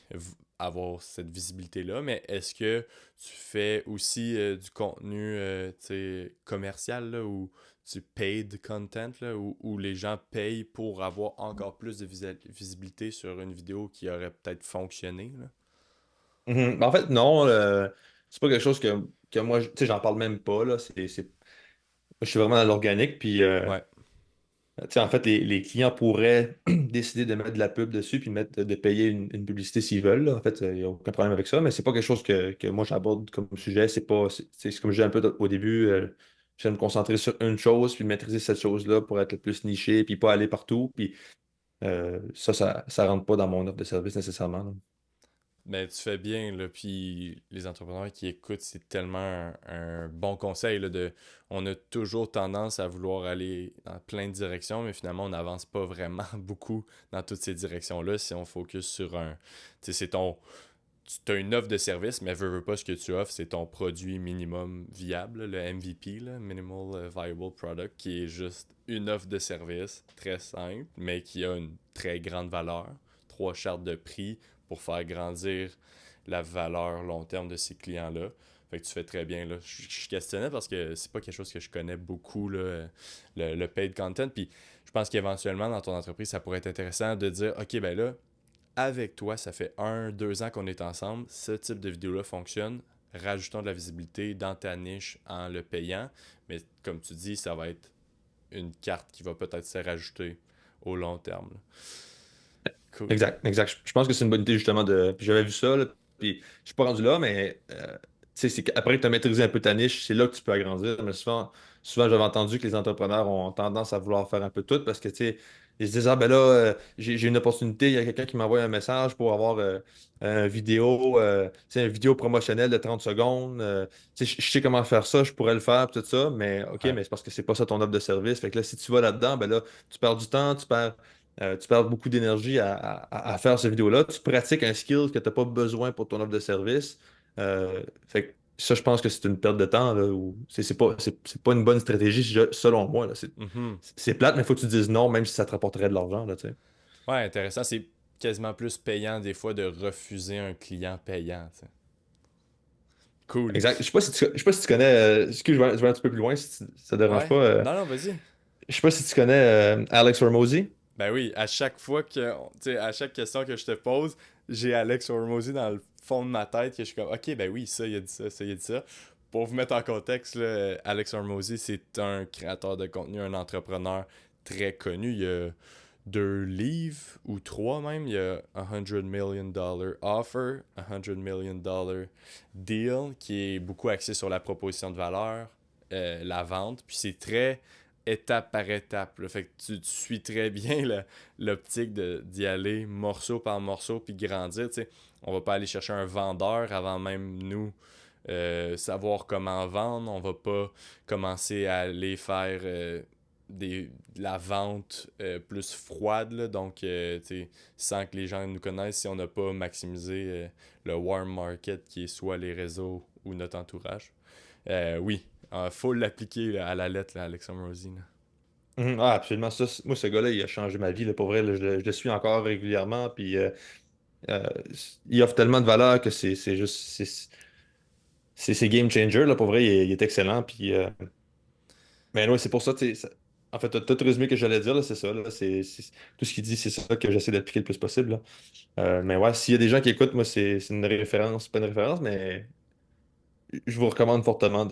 avoir cette visibilité-là. Mais est-ce que tu fais aussi du contenu tu sais, commercial, là, ou du paid content, là, où les gens payent pour avoir encore plus de visibilité sur une vidéo qui aurait peut-être fonctionné, là? Mhm. Ben, en fait, non, c'est pas quelque chose que moi, tu sais, j'en parle même pas, là. Moi, je suis vraiment dans l'organique, puis Ouais. tu sais, en fait, les clients pourraient décider de mettre de la pub dessus puis de payer une publicité s'ils veulent, là. En fait, il n'y a aucun problème avec ça, mais c'est pas quelque chose que moi j'aborde comme sujet. C'est pas, c'est comme je disais un peu au début, je vais me concentrer sur une chose puis maîtriser cette chose-là pour être le plus niché puis pas aller partout. Puis ça rentre pas dans mon offre de service nécessairement, là. Mais tu fais bien, là, puis les entrepreneurs qui écoutent, c'est tellement un bon conseil, là, on a toujours tendance à vouloir aller dans plein de directions, mais finalement, on n'avance pas vraiment beaucoup dans toutes ces directions-là si on focus sur tu sais, tu as une offre de service, mais veux pas ce que tu offres, c'est ton produit minimum viable, le MVP, là, Minimal Viable Product, qui est juste une offre de service très simple, mais qui a une très grande valeur. 3 chartes de prix pour faire grandir la valeur long terme de ces clients-là. Fait que tu fais très bien, là. Je questionnais parce que c'est pas quelque chose que je connais beaucoup, là, le paid content. Puis je pense qu'éventuellement, dans ton entreprise, ça pourrait être intéressant de dire, OK, ben là, avec toi, ça fait 1, 2 ans qu'on est ensemble, ce type de vidéo-là fonctionne, rajoutons de la visibilité dans ta niche en le payant, mais comme tu dis, ça va être une carte qui va peut-être se rajouter au long terme, là. Cool. Exact, exact. Je pense que c'est une bonne idée justement de. Puis j'avais vu ça, là, puis je suis pas rendu là, mais tu sais, c'est qu'après que tu as maîtrisé un peu ta niche, c'est là que tu peux agrandir. Mais souvent j'avais entendu que les entrepreneurs ont tendance à vouloir faire un peu tout parce que tu sais, ils se disent, ah ben là, j'ai une opportunité, il y a quelqu'un qui m'envoie un message pour avoir tu sais, une vidéo promotionnelle de 30 secondes. Tu sais, je sais comment faire ça, je pourrais le faire, puis tout ça, mais OK, Ouais. mais c'est parce que c'est pas ça ton offre de service. Fait que là, si tu vas là-dedans, ben là, tu perds du temps, tu perds beaucoup d'énergie à faire cette vidéo-là. Tu pratiques un skill que tu n'as pas besoin pour ton offre de service. Fait que ça, je pense que c'est une perte de temps, là, ou c'est pas une bonne stratégie selon moi, là. C'est Mhm. c'est plate, mais il faut que tu dises non, même si ça te rapporterait de l'argent, là, tu sais. Ouais, intéressant. C'est quasiment plus payant des fois de refuser un client payant, tu sais. Cool. Exact. Je sais pas si tu connais. Excuse, je vais un petit peu plus loin si ça te dérange Ouais. pas. Non, non, vas-y. Je sais pas si tu connais Alex Hormozy. Ben oui, à chaque fois que, tu sais, à chaque question que je te pose, j'ai Alex Hormozy dans le fond de ma tête que je suis comme, ok, ben oui, ça, il a dit ça, ça, il a dit ça. Pour vous mettre en contexte, là, Alex Hormozy, c'est un créateur de contenu, un entrepreneur très connu. Il y a 2 livres, ou 3 même. Il y a $100 million offer, $100 million deal, qui est beaucoup axé sur la proposition de valeur, la vente. Puis c'est très étape par étape, là. Fait que tu suis très bien l'optique d'y aller morceau par morceau puis grandir. T'sais. On va pas aller chercher un vendeur avant même nous savoir comment vendre. On va pas commencer à aller faire de la vente plus froide, là. Donc sans que les gens nous connaissent, si on n'a pas maximisé le warm market qui est soit les réseaux ou notre entourage. Oui, faut l'appliquer là, à la lettre, là, Alex Hormozy. Ah, absolument. Moi, ce gars-là, il a changé ma vie. Là, pour vrai, là, je le suis encore régulièrement. Puis euh, il offre tellement de valeur que c'est juste. C'est game changer. Là, pour vrai, il est excellent. Puis, mais ouais, c'est pour ça. En fait, t'as tout résumé que j'allais dire, là, c'est ça. Là, tout ce qu'il dit, c'est ça que j'essaie d'appliquer le plus possible. Là. Mais ouais, s'il y a des gens qui écoutent, moi, c'est une référence. Pas une référence, mais je vous recommande fortement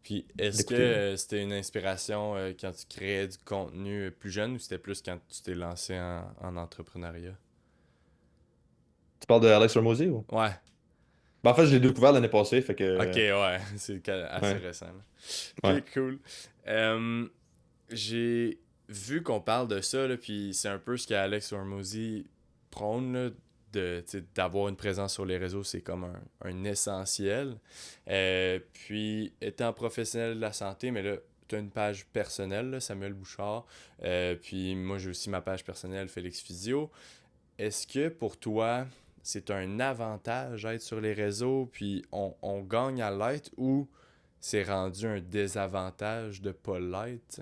Puis, est-ce que d'écouter. Là. c'était une inspiration quand tu créais du contenu plus jeune ou c'était plus quand tu t'es lancé en entrepreneuriat? Tu parles de Alex Hormozy ou? Ouais, Ben, en fait, je l'ai découvert l'année passée. Fait ok, que. ouais, c'est assez Ouais. récent, là. Ouais. Ok, cool. Euh, j'ai vu qu'on parle de ça, là, puis c'est un peu ce qu'Alex Hormozy prône, là, d'avoir une présence sur les réseaux, c'est comme un essentiel. Puis, étant professionnel de la santé, mais là, tu as une page personnelle, là, Samuel Bouchard. Puis moi, j'ai aussi ma page personnelle, Félix Physio. Est-ce que pour toi, c'est un avantage d'être sur les réseaux, puis on gagne à l'être, ou c'est rendu un désavantage de pas l'être?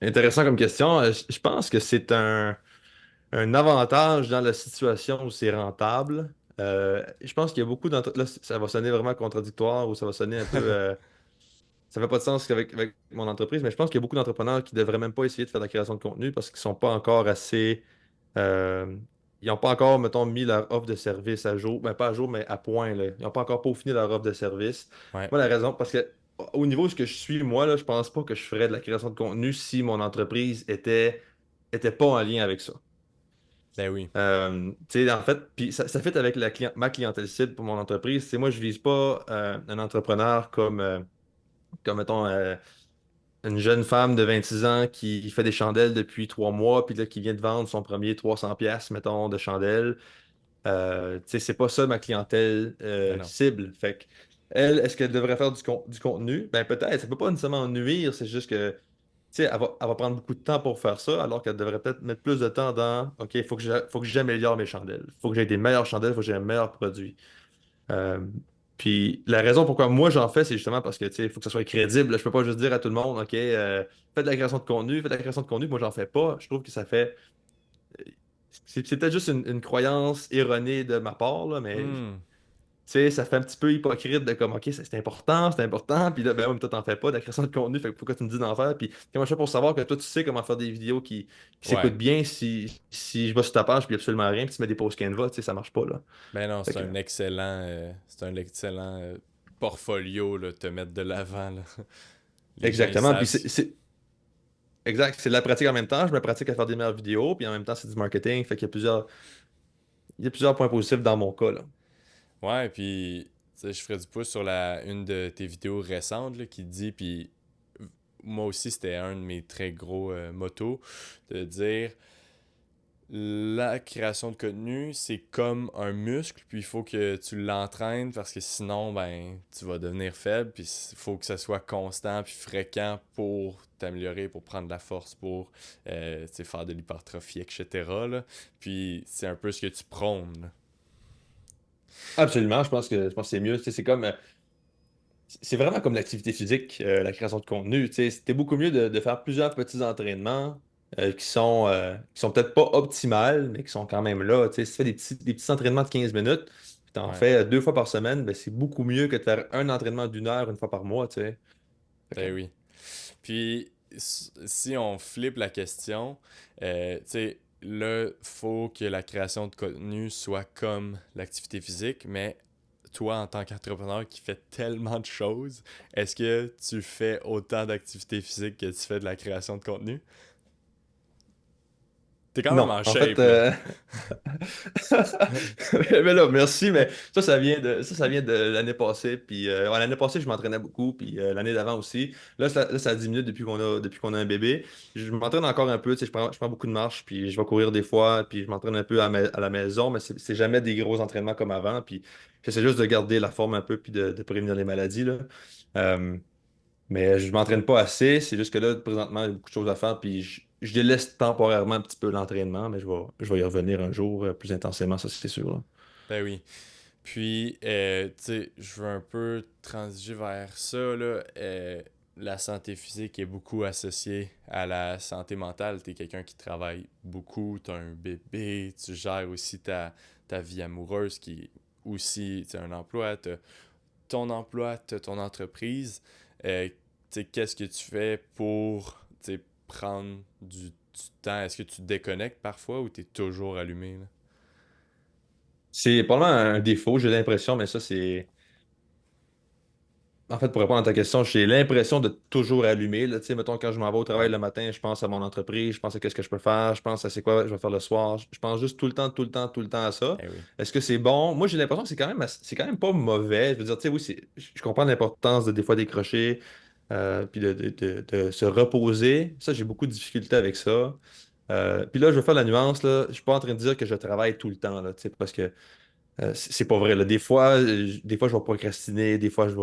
Intéressant comme question. Je pense que c'est un avantage dans la situation où c'est rentable. Je pense qu'il y a beaucoup d'entreprises. Là, ça va sonner vraiment contradictoire ou ça va sonner un peu. Ça fait pas de sens avec mon entreprise, mais je pense qu'il y a beaucoup d'entrepreneurs qui devraient même pas essayer de faire de la création de contenu parce qu'ils sont pas encore assez. euh, Ils n'ont pas encore, mettons, mis leur offre de service à jour. Ben, pas à jour, mais à point, là. Ils n'ont pas encore peaufiné leur offre de service. Ouais, Moi, la raison, parce que au niveau de ce que je suis, moi, là, je pense pas que je ferais de la création de contenu si mon entreprise était pas en lien avec ça. ben oui. Tu sais, en fait, puis ça fait avec ma clientèle cible pour mon entreprise. C'est moi, je vise pas un entrepreneur comme mettons, une jeune femme de 26 ans qui fait des chandelles depuis 3 mois, puis là, qui vient de vendre son premier 300 pièces mettons, de chandelles. Tu sais, c'est pas ça ma clientèle Ben non. cible. Fait que, elle, est-ce qu'elle devrait faire du contenu? Ben peut-être, ça peut pas nécessairement nuire, c'est juste que, tu sais, elle va prendre beaucoup de temps pour faire ça, alors qu'elle devrait peut-être mettre plus de temps dans, OK, faut que j'améliore mes chandelles. Faut que j'ai des meilleures chandelles, faut que j'ai un meilleur produit. Euh, Puis la raison pourquoi moi j'en fais, c'est justement parce que, tu sais, il faut que ça soit crédible. Je peux pas juste dire à tout le monde, OK, faites de la création de contenu, faites de la création de contenu, moi j'en fais pas. Je trouve que ça fait. C'est peut-être juste une croyance erronée de ma part, là, mais Hmm. tu sais, ça fait un petit peu hypocrite de comme, OK, c'est important, puis là, ben, ouais, mais toi, t'en fais pas de la création de contenu, fait que pourquoi tu me dis d'en faire? Puis comment je fais pour savoir que toi, tu sais comment faire des vidéos qui Ouais. s'écoutent bien si je vais sur ta page, puis il y a absolument rien, puis tu mets des posts Canva, tu sais, ça marche pas, là. Ben non, Fait que, c'est un excellent portfolio, là, te mettre de l'avant, là. Les gens, ils exactement, puis savent. exact, c'est de la pratique en même temps, je me pratique à faire des meilleures vidéos, puis en même temps, c'est du marketing, fait qu'il y a plusieurs points positifs dans mon cas, là. Ouais, puis, tu sais, je ferais du pouce sur une de tes vidéos récentes, là, qui dit, puis moi aussi, c'était un de mes très gros motos, de dire la création de contenu, c'est comme un muscle, puis il faut que tu l'entraînes parce que sinon, ben, tu vas devenir faible, puis il faut que ça soit constant puis fréquent pour t'améliorer, pour prendre de la force, pour tu sais, faire de l'hypertrophie, etc. là. Puis c'est un peu ce que tu prônes, là. Absolument, je pense que c'est mieux, tu sais, c'est comme, c'est vraiment comme l'activité physique, la création de contenu. Tu sais, c'était beaucoup mieux de faire plusieurs petits entraînements qui sont peut-être pas optimales, mais qui sont quand même là. Tu sais, si tu fais des petits entraînements de 15 minutes, puis tu en Ouais, fais 2 fois par semaine, ben, c'est beaucoup mieux que de faire un entraînement d'1 heure une fois par mois. Tu sais. Fait que, ben oui. Puis si on flippe la question, tu sais, là, faut que la création de contenu soit comme l'activité physique, mais toi, en tant qu'entrepreneur qui fait tellement de choses, est-ce que tu fais autant d'activités physiques que tu fais de la création de contenu? T'es quand même Non, en en fait, shape, là. mais là, merci, mais ça vient de l'année passée. Puis ouais, l'année passée, je m'entraînais beaucoup, puis l'année d'avant aussi. Là, ça a diminué depuis qu'on a un bébé. Je m'entraîne encore un peu, tu sais, je prends beaucoup de marches, puis je vais courir des fois, puis je m'entraîne un peu à la maison, mais c'est jamais des gros entraînements comme avant. Puis j'essaie juste de garder la forme un peu, puis de prévenir les maladies, là. Euh, mais je m'entraîne pas assez. C'est juste que là, présentement, il y a beaucoup de choses à faire. Puis je délaisse temporairement un petit peu l'entraînement, mais je vais y revenir un jour plus intensément, ça c'est sûr, là. Ben oui. Puis, tu sais, je veux un peu transiger vers ça, là. La santé physique est beaucoup associée à la santé mentale. T'es quelqu'un qui travaille beaucoup, t'as un bébé, tu gères aussi ta vie amoureuse qui est aussi, tu sais, un emploi, t'as ton entreprise. Tu sais, qu'est-ce que tu fais pour, tu sais, prendre du temps? Est-ce que tu te déconnectes parfois ou t'es toujours allumé, là? C'est probablement un défaut, j'ai l'impression, mais ça c'est. En fait, pour répondre à ta question, j'ai l'impression de toujours allumer. Là, tu sais, mettons, quand je m'en vais au travail Ouais, le matin, je pense à mon entreprise, je pense à qu'est-ce que je peux faire, je pense à c'est quoi je vais faire le soir. Je pense juste tout le temps, tout le temps, tout le temps à ça. eh oui. Est-ce que c'est bon? Moi, j'ai l'impression que c'est quand même pas mauvais. Je veux dire, tu sais, oui, je comprends l'importance de des fois décrocher, puis de se reposer. Ça, j'ai beaucoup de difficultés avec ça. Puis là, je veux faire la nuance, là. Je suis pas en train de dire que je travaille tout le temps, là, tu sais, parce que c'est pas vrai, là. Des fois, je vais procrastiner, des fois, je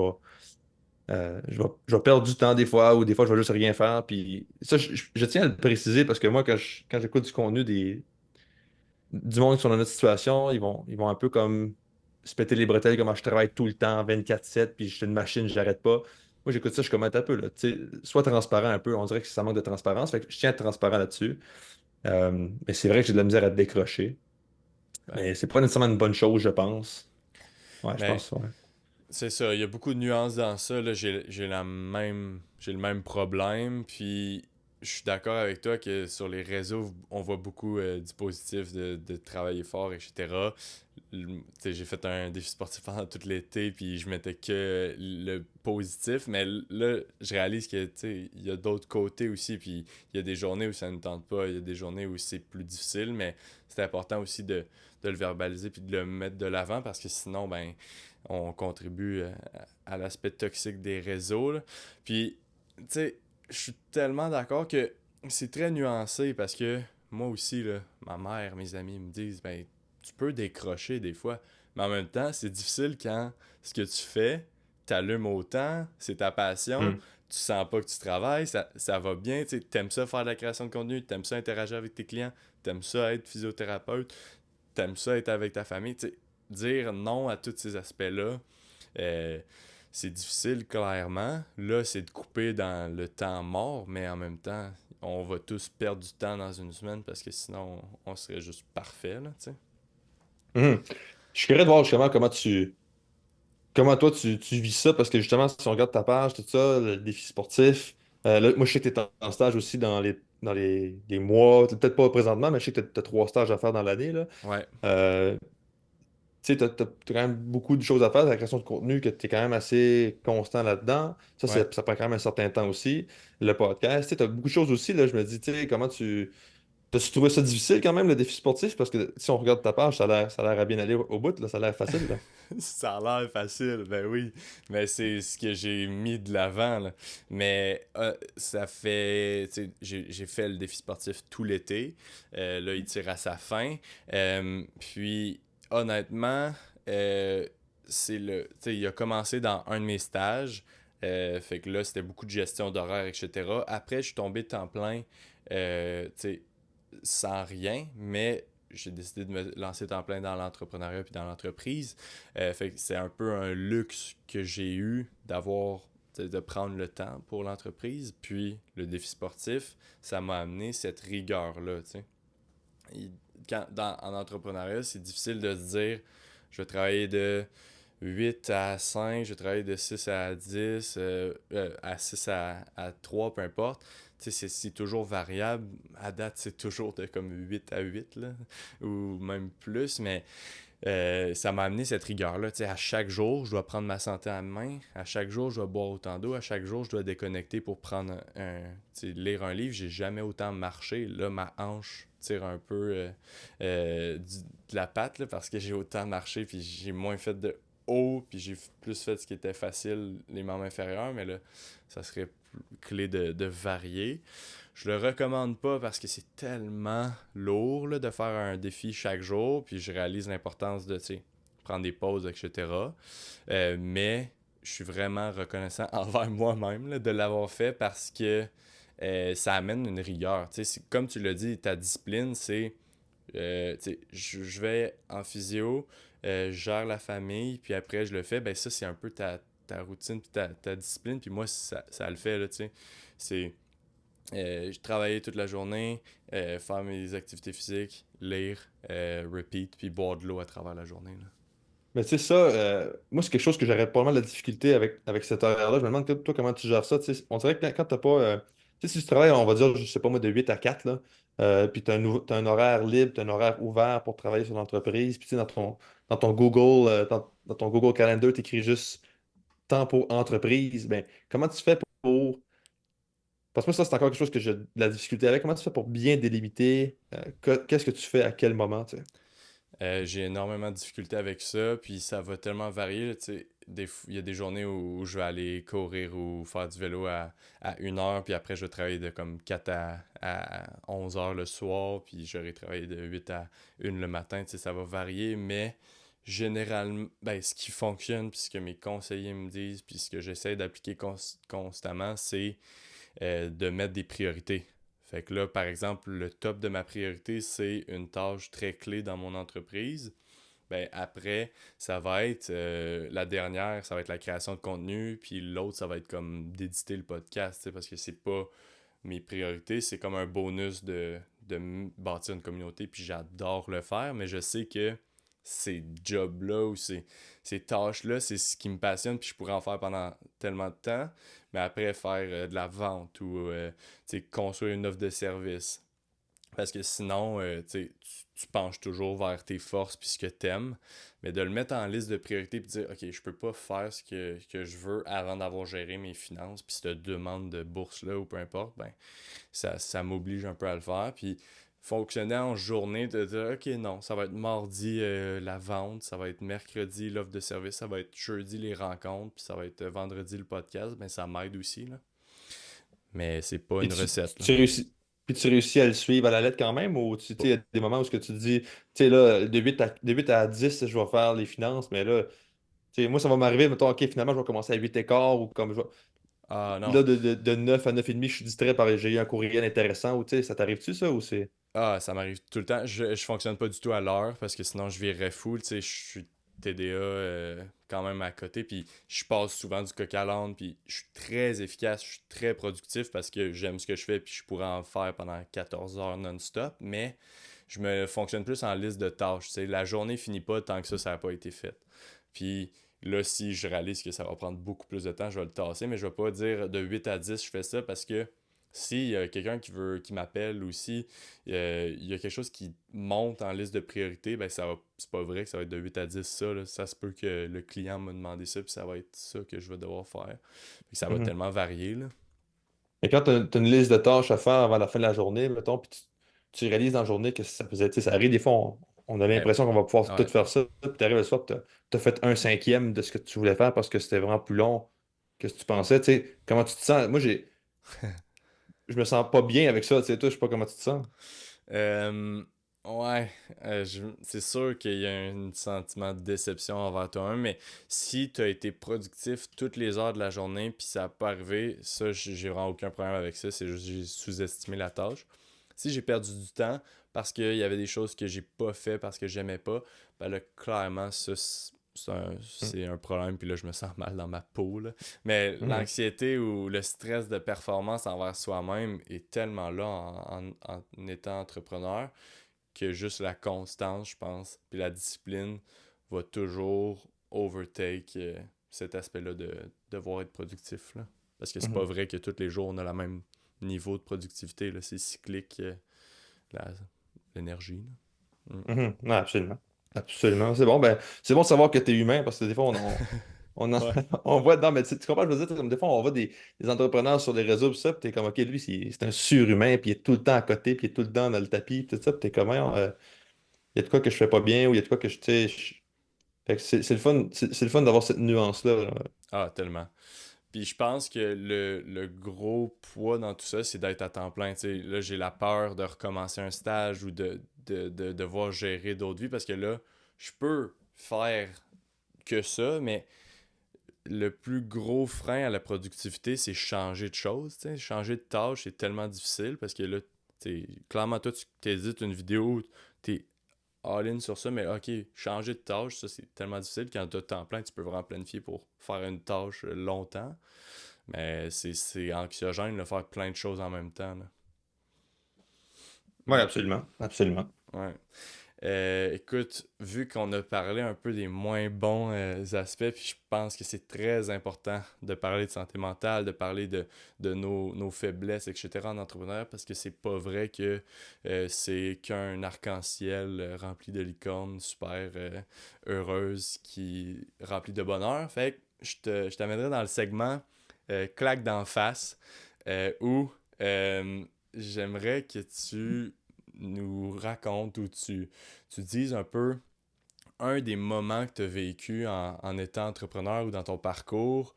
vais perdre du temps des fois, ou des fois, je vais juste rien faire. Puis ça, je tiens à le préciser parce que moi, quand j'écoute du contenu du monde qui sont dans notre situation, ils vont un peu comme se péter les bretelles, comment je travaille tout le temps, 24/7, puis je suis une machine, j'arrête pas. Moi, j'écoute ça, je commente un peu, là. Tu sais, sois transparent un peu. On dirait que ça manque de transparence. Fait que je tiens à être transparent là-dessus. Mais c'est vrai que j'ai de la misère à te décrocher. Ben, Mais c'est pas nécessairement une bonne chose, je pense. Ouais, je mais pense, ouais. c'est ça, il y a beaucoup de nuances dans ça. Là, j'ai le même problème. Puis je suis d'accord avec toi que sur les réseaux, on voit beaucoup du positif de travailler fort, etc. Tu sais, j'ai fait un défi sportif pendant tout l'été, puis je mettais que le positif. Mais là, je réalise que tu sais, il y a d'autres côtés aussi. Puis il y a des journées où ça ne tente pas, il y a des journées où c'est plus difficile. Mais c'est important aussi de le verbaliser puis de le mettre de l'avant parce que sinon, ben on contribue à l'aspect toxique des réseaux, là. Puis, tu sais, je suis tellement d'accord que c'est très nuancé parce que moi aussi, là, ma mère, mes amis me disent, ben, tu peux décrocher des fois, mais en même temps, c'est difficile quand ce que tu fais t'allume autant, c'est ta passion, Hmm. tu sens pas que tu travailles, ça va bien, tu sais, t'aimes ça faire de la création de contenu, t'aimes ça interagir avec tes clients, t'aimes ça être physiothérapeute, t'aimes ça être avec ta famille, tu sais, dire non à tous ces aspects-là, euh, c'est difficile clairement. Là, c'est de couper dans le temps mort, mais en même temps, on va tous perdre du temps dans une semaine parce que sinon, on serait juste parfait, là, tu sais. Mhm. Je suis curieux de voir justement comment toi tu vis ça, parce que justement, si on regarde ta page, tout ça, le défi sportif, là, moi je sais que tu es en stage aussi dans les mois, peut-être pas présentement, mais je sais que tu as 3 stages à faire dans l'année, là. Ouais, Euh, tu sais, t'as quand même beaucoup de choses à faire, la création de contenu, que tu es quand même assez constant là-dedans. Ça, ouais. ça prend quand même un certain temps aussi. Le podcast, tu as beaucoup de choses aussi, là, je me dis, tu sais, comment T'as-tu trouvé ça difficile quand même, le défi sportif? Parce que si on regarde ta page, ça a l'air à bien aller au bout, là, ça a l'air facile, là. Ça a l'air facile, ben oui. Mais c'est ce que j'ai mis de l'avant, là. Mais ça fait. Tu sais, j'ai fait le défi sportif tout l'été. Là, il tire à sa fin. Puis, honnêtement, tu sais, il a commencé dans un de mes stages. Fait que là, c'était beaucoup de gestion d'horaire, etc. Après, je suis tombé temps plein, tu sais, sans rien, mais j'ai décidé de me lancer temps plein dans l'entrepreneuriat puis dans l'entreprise. Fait que c'est un peu un luxe que j'ai eu d'avoir, tu sais, de prendre le temps pour l'entreprise. Puis le défi sportif, ça m'a amené cette rigueur-là, tu sais. En entrepreneuriat, c'est difficile de se dire, je vais travailler de 8 à 5, je travaille de 6 à 10, à 6 à 3, peu importe. Tu sais, c'est toujours variable. À date, c'est toujours de comme 8 à 8, là, ou même plus, mais ça m'a amené cette rigueur-là. Tu sais, à chaque jour, je dois prendre ma santé en main. À chaque jour, je dois boire autant d'eau. À chaque jour, je dois déconnecter pour prendre tu sais, lire un livre. J'ai jamais autant marché. Là, ma hanche tire un peu de la patte là, parce que j'ai autant marché puis j'ai moins fait de haut puis j'ai plus fait ce qui était facile, les membres inférieurs. Mais là, ça serait clé de varier. Je le recommande pas parce que c'est tellement lourd là, de faire un défi chaque jour, puis je réalise l'importance de, tu sais, prendre des pauses, etc. Mais je suis vraiment reconnaissant envers moi-même là, de l'avoir fait parce que ça amène une rigueur. Tu sais, comme tu l'as dit, ta discipline, c'est, tu sais, je vais en physio, je gère la famille, puis après je le fais, ben ça c'est un peu ta routine, puis ta discipline, puis moi ça le fait, là, tu sais. C'est je travaillais toute la journée, faire mes activités physiques, lire, repeat, puis boire de l'eau à travers la journée, là. Mais tu sais, ça, moi, c'est quelque chose que j'aurais pas mal de difficulté avec cet horaire-là. Je me demande, toi, comment tu gères ça. Tu sais, on dirait que quand t'as pas. Tu sais, si tu travailles, on va dire, je sais pas moi, de 8 à 4 là, puis t'as un horaire libre, t'as un horaire ouvert pour travailler sur l'entreprise, puis tu sais, dans ton Google, dans ton Google Calendar, t'écris juste temps pour entreprise. Ben, comment tu fais pour. Parce que moi, ça, c'est encore quelque chose que j'ai de la difficulté avec. Comment tu fais pour bien délimiter qu'est-ce que tu fais à quel moment, tu sais? J'ai énormément de difficultés avec ça, puis ça va tellement varier, là, tu sais. Il y a des journées où je vais aller courir ou faire du vélo à 1 heure, puis après je vais travailler de comme 4 à 11 heures le soir, puis j'aurai travaillé de 8 à 1 le matin, tu sais, ça va varier, mais généralement, ben, ce qui fonctionne, puis ce que mes conseillers me disent, puis ce que j'essaie d'appliquer constamment, c'est de mettre des priorités. Fait que là, par exemple, le top de ma priorité, c'est une tâche très clé dans mon entreprise. Ben après, ça va être la dernière, ça va être la création de contenu, puis l'autre, ça va être comme d'éditer le podcast, parce que c'est pas mes priorités, c'est comme un bonus de bâtir une communauté, puis j'adore le faire, mais je sais que ces jobs-là ou ces tâches-là, c'est ce qui me passionne, puis je pourrais en faire pendant tellement de temps, mais après faire de la vente ou construire une offre de service. Parce que sinon, tu penches toujours vers tes forces puis ce que t'aimes. Mais de le mettre en liste de priorités puis de dire, OK, je peux pas faire ce que je veux avant d'avoir géré mes finances puis cette demande de bourse-là ou peu importe, ben, ça m'oblige un peu à le faire. Puis fonctionner en journée, de dire, OK, non, ça va être mardi la vente, ça va être mercredi l'offre de service, ça va être jeudi les rencontres, puis ça va être vendredi le podcast, ben ça m'aide aussi, là. Mais c'est pas Et une recette, là. tu réussis, puis tu réussis à le suivre à la lettre quand même, ou tu sais, il y a des moments où ce que tu te dis, tu sais, là, de 8 à 10 je vais faire les finances, mais là, tu sais, moi, ça va m'arriver, mettons, OK, finalement, je vais commencer à 8 et quart, ou comme Ah non. là, de 9 à 9 et demi, je suis distrait par j'ai eu un courriel intéressant, ou tu sais, ça t'arrive-tu, ça, ou c'est. Ah, ça m'arrive tout le temps. Je fonctionne pas du tout à l'heure parce que sinon je virerais fou. Tu sais, je suis TDA quand même à côté. Puis je passe souvent du coq à l'âne. Puis je suis très efficace, je suis très productif parce que j'aime ce que je fais. Puis je pourrais en faire pendant 14 heures non-stop. Mais je me fonctionne plus en liste de tâches. Tu sais, la journée finit pas tant que ça n'a pas été fait. Puis là, si je réalise que ça va prendre beaucoup plus de temps, je vais le tasser. Mais je vais pas dire de 8 à 10 je fais ça parce que s'il y a quelqu'un qui m'appelle ou si il y a quelque chose qui monte en liste de priorités, ben c'est pas vrai que ça va être de 8 à 10 ça, là. Ça se peut que le client m'a demandé ça, puis ça va être ça que je vais devoir faire. Puis ça va Mhm. tellement varier, là. Et quand tu as une liste de tâches à faire avant la fin de la journée, mettons, puis tu réalises dans la journée que ça faisait, tu sais, ça arrive des fois, on a Eh, l'impression qu'on va pouvoir tout ouais. faire ça, puis tu arrives le soir, tu as fait un cinquième de ce que tu voulais faire parce que c'était vraiment plus long que ce que tu pensais, tu sais, comment tu te sens? Moi, je me sens pas bien avec ça, tu sais, toi, je sais pas comment tu te sens. Euh, ouais, c'est sûr qu'il y a un sentiment de déception envers toi-même, mais si tu as été productif toutes les heures de la journée, puis ça n'a pas arrivé, ça, j'ai vraiment aucun problème avec ça, c'est juste que j'ai sous-estimé la tâche. Si j'ai perdu du temps parce qu'il y avait des choses que j'ai pas fait parce que j'aimais pas, ben là, clairement, ça, c'est un problème, puis là, je me sens mal dans ma peau, là. Mais Mhm. l'anxiété ou le stress de performance envers soi-même est tellement là en étant entrepreneur que juste la constance, je pense, puis la discipline va toujours overtake cet aspect-là de devoir être productif, là. Parce que c'est pas Mhm. vrai que tous les jours on a le même niveau de productivité, là. C'est cyclique, la- l'énergie, là. Mhm. Ouais, absolument. Absolument. C'est bon, ben, c'est bon de savoir que tu es humain parce que des fois, Ouais. on voit, non, mais tu comprends, je veux dire, comme des fois, on voit des entrepreneurs sur les réseaux, pis ça, puis t'es comme, OK, lui, c'est un surhumain, puis il est tout le temps à côté, puis il est tout le temps dans le tapis, puis tout ça, puis t'es comme, il y a de quoi que je fais pas bien, ou il y a de quoi que je, tu sais, fait que c'est le fun, c'est le fun d'avoir cette nuance-là. Là. Ah, tellement. Puis je pense que le gros poids dans tout ça, c'est d'être à temps plein. Tu sais, là, j'ai la peur de recommencer un stage ou de devoir gérer d'autres vies parce que là, je peux faire que ça, mais le plus gros frein à la productivité, c'est changer de choses. Tu sais. Changer de tâche, c'est tellement difficile parce que là, clairement, toi, tu t'édites une vidéo, t'es all-in sur ça, mais ok, changer de tâche, ça, c'est tellement difficile. Quand tu as temps plein, tu peux vraiment planifier pour faire une tâche longtemps. Mais c'est anxiogène de faire plein de choses en même temps. Là. Oui, Mm. absolument, absolument. Ouais. Écoute, vu qu'on a parlé un peu des moins bons aspects, puis je pense que c'est très important de parler de santé mentale, de parler de nos faiblesses, etc. en entrepreneur, parce que c'est pas vrai que c'est qu'un arc-en-ciel rempli de licornes super heureuse qui rempli de bonheur. Fait que je t'amènerai dans le segment claque d'en face où j'aimerais que tu nous racontes ou tu dises un peu un des moments que tu as vécu en étant entrepreneur ou dans ton parcours